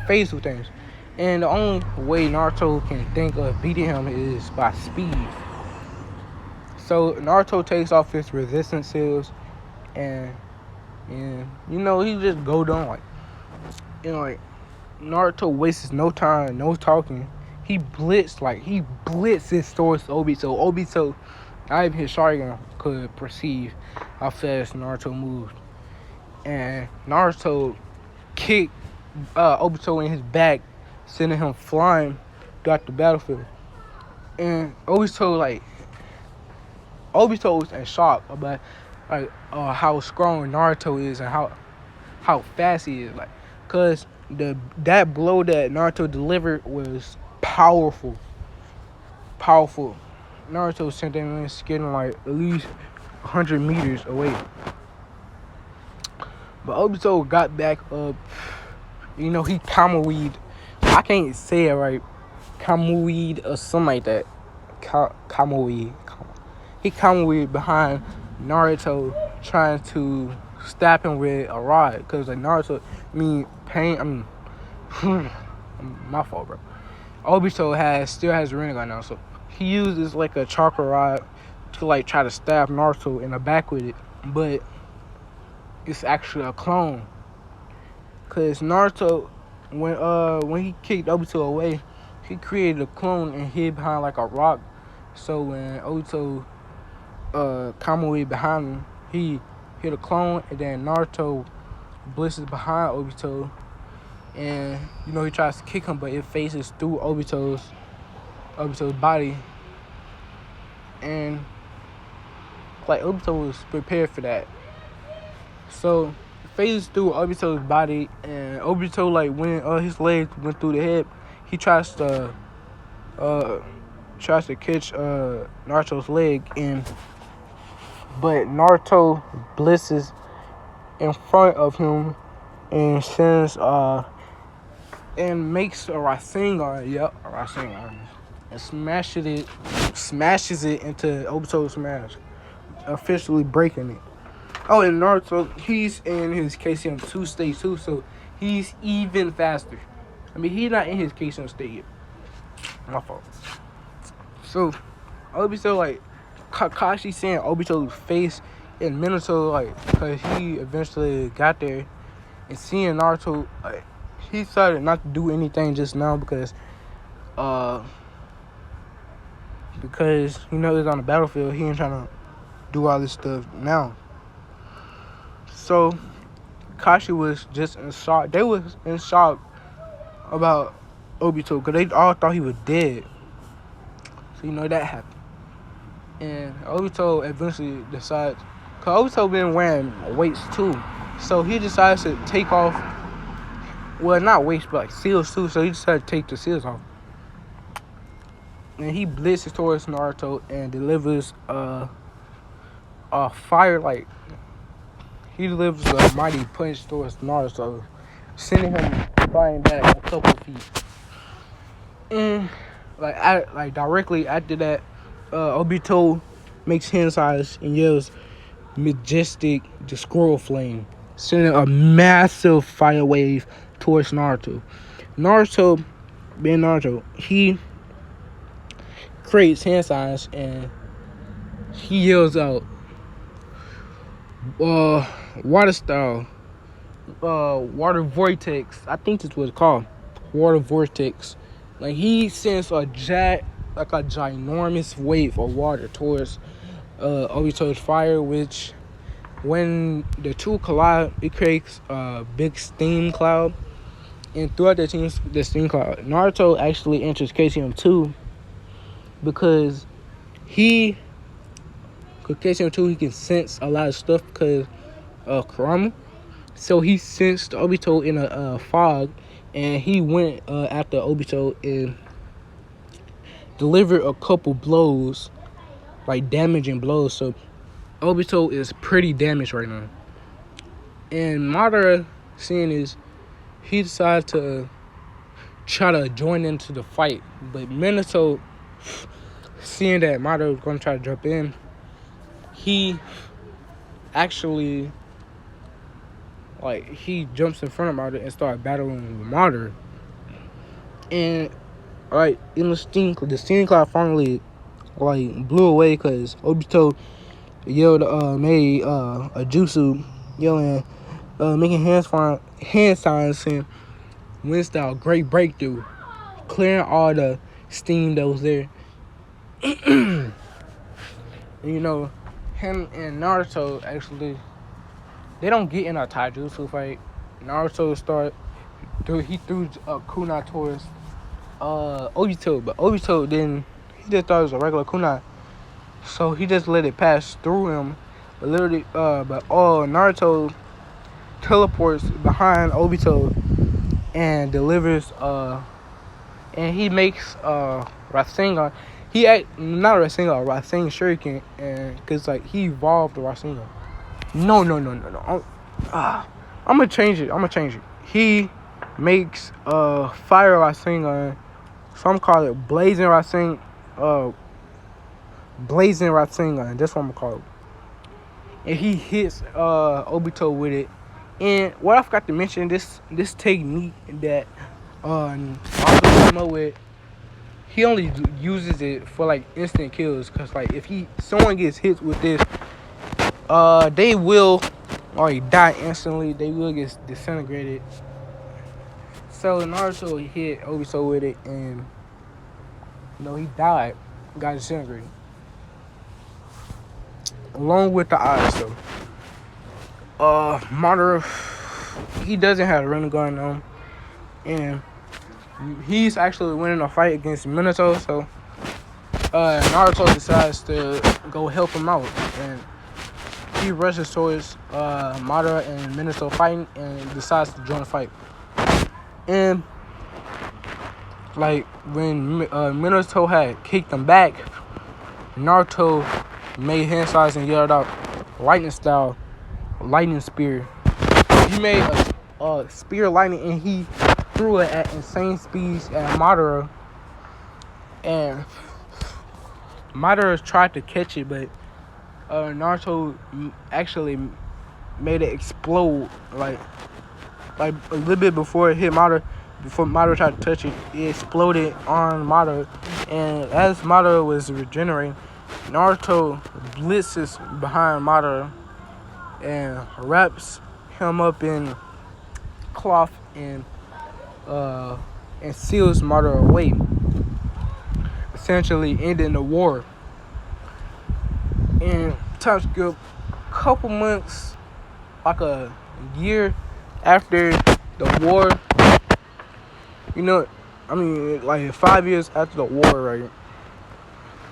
phase through things. And the only way Naruto can think of beating him is by speed. So Naruto takes off his resistance seals, and he just go down like Naruto wastes no time, no talking. He blitzes towards Obito. Obito, not even his Sharingan could perceive how fast Naruto moved. And Naruto kicked Obito in his back, sending him flying throughout the battlefield. And Obito was in shock about how strong Naruto is and how fast he is. Cause that blow that Naruto delivered was powerful. Naruto sent him in skidding at least 100 meters away. But Obito got back up. He Kamui'd. I can't say it right. Kamui'd or something like that. Kamui'd. He Kamui'd behind Naruto, trying to stab him with a rod. Cause Naruto, my fault, bro. Obito still has a Rinnegan now, so he uses a chakra rod to try to stab Naruto in the back with it, but it's actually a clone. Cause Naruto, when he kicked Obito away, he created a clone and hid behind a rock. So when Obito Kamui behind him, he hit a clone, and then Naruto blitzes behind Obito, and he tries to kick him, but it faces through Obito's body, and Obito was prepared for that. So it phases through Obito's body, and Obito when his legs went through the head, he tries to catch Naruto's leg, but Naruto blitzes in front of him and sends and makes a Rasengan, a Rasengan, and smashes it into Obito's smash, officially breaking it. Oh, and Naruto, he's in his KCM2 state too, so he's even faster. He's not in his KCM state yet. My fault. So, Obito, Kakashi seeing Obito's face in Minato, because he eventually got there, and seeing Naruto, he decided not to do anything just now because he's on the battlefield. He ain't trying to do all this stuff now. So Kashi was just in shock. They was in shock about Obito because they all thought he was dead. So that happened. And Obito eventually decides, because Obito been wearing weights too, so he decides to take off, well, not weights, but seals too, so he decided to take the seals off. And he blitzes towards Naruto and delivers a fire, he delivers a mighty punch towards Naruto, sending him flying back a couple feet. And directly after that, Obito makes hands eyes and yells majestic the squirrel flame, sending a massive fire wave towards Naruto. Naruto, being Naruto, he creates hand signs and he yells out water style, water vortex. I think that's what it's called. Water vortex. Like he sends a ginormous wave of water towards Obito's fire, which when the two collide, it creates a big steam cloud. And throughout the steam cloud, Naruto actually enters KCM 2 because KCM 2 he can sense a lot of stuff because of Kurama. So he sensed Obito in a fog, and he went after Obito and delivered a couple blows, like damaging blows. So Obito is pretty damaged right now. And Madara, seeing this, he decided to try to join into the fight. But Minato, seeing that Madara was going to try to jump in, he actually, he jumps in front of Madara and starts battling with Madara. And, in the steam cloud finally, blew away because Obito yelled, made a jutsu, yelling, making hand signs saying, "Win style, great breakthrough," clearing all the steam that was there. And, him and Naruto actually, they don't get in a taijutsu fight. Naruto he threw a kunai towards Obito, but Obito didn't. He just thought it was a regular kunai, so he just let it pass through him. But Naruto teleports behind Obito and delivers and he makes Rasengan. Not Rasengan, Rasengan Shuriken, and cause he evolved the Rasengan. No. I'm gonna change it. He makes fire Rasengan. Some call it blazing Rasengan. Blazing Rasengan. That's what I'm gonna call it. And he hits Obito with it. And what I forgot to mention, this technique that Obito came up with, he only uses it for instant kills. Cause if someone gets hit with this, they will die instantly. They will get disintegrated. So Naruto hit Obito with it, and he died, got disintegrated, along with the eyes. So Madara, he doesn't have a Rinnegan on, and he's actually winning a fight against Minato. So Naruto decides to go help him out, and he rushes towards Madara and Minato fighting, and decides to join the fight. And when Minato had kicked him back, Naruto made hand signs and yelled out, "Lightning style, lightning spear." He made a spear lightning, and he threw it at insane speeds at Madara. And Madara tried to catch it, but Naruto actually made it explode like a little bit before it hit Madara. Before Madara tried to touch it, it exploded on Madara. And as Madara was regenerating, Naruto blitzes behind Madara and wraps him up in cloth and seals Madara away, essentially ending the war. And time skip a couple months, like a year after the war, 5 years after the war, right?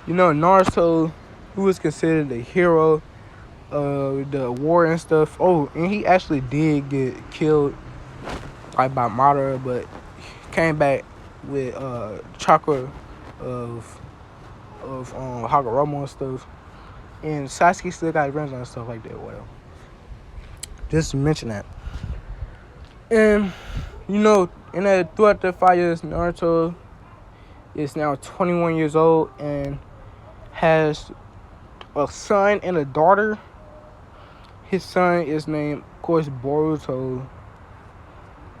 Naruto, who was considered the hero of the war and stuff. Oh, and he actually did get killed by Madara, but came back with chakra of Hagoromo and stuff. And Sasuke still got revenge and stuff like that. Whatever. Just to mention that. And throughout the 5 years, Naruto is now 21 years old and has a son and a daughter. His son is named, of course, Boruto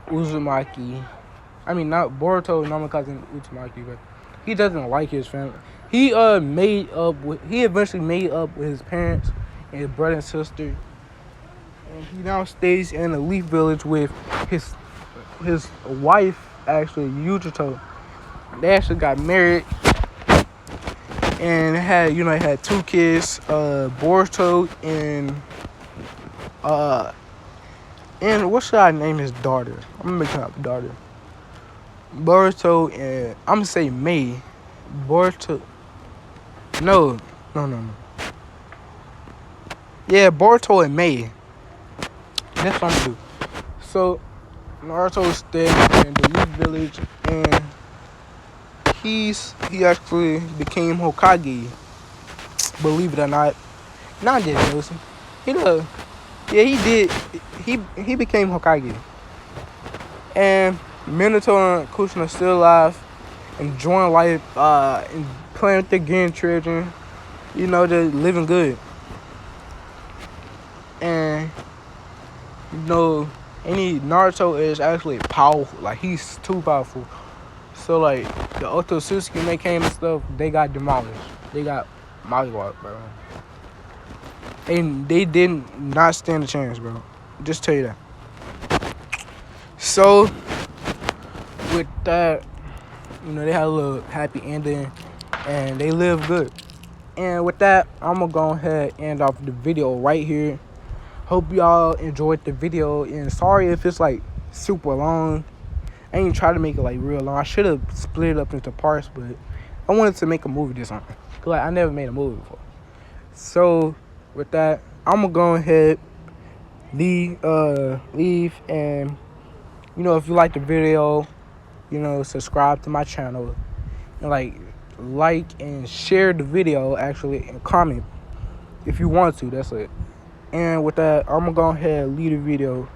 Uzumaki. I mean, not Boruto Namikaze Uzumaki, but he doesn't like his family. He eventually made up with his parents and his brother and sister. and he now stays in a leaf village with his wife, actually Yujito. They actually got married and had two kids, Boruto and what should I name his daughter? I'm gonna make up daughter. Boruto and I'm gonna say May. Boruto. No. Yeah, Boruto and May. That's what I'm gonna do. So Naruto stayed in the Leaf Village, and he actually became Hokage. Believe it or not, not just Wilson. He did. Yeah, he did. He became Hokage, and Minato and Kushina still alive, enjoying life, and playing with their grandchildren. They're living good, and any Naruto is actually powerful. Like, he's too powerful. So like the Otsutsuki when they came and stuff, they got demolished. They got mollywopped, bro. And they did not stand a chance, bro. Just tell you that. So with that, they had a little happy ending and they lived good. And with that, I'm gonna go ahead and end off the video right here. Hope y'all enjoyed the video, and sorry if it's like super long. I ain't try to make it like real long. I should have split it up into parts, but I wanted to make a movie this time. Cause like I never made a movie before. So with that, I'm gonna go ahead, leave, and if you like the video, subscribe to my channel, and like and share the video actually, and comment if you want to. That's it. And with that, I'm gonna go ahead and leave the video.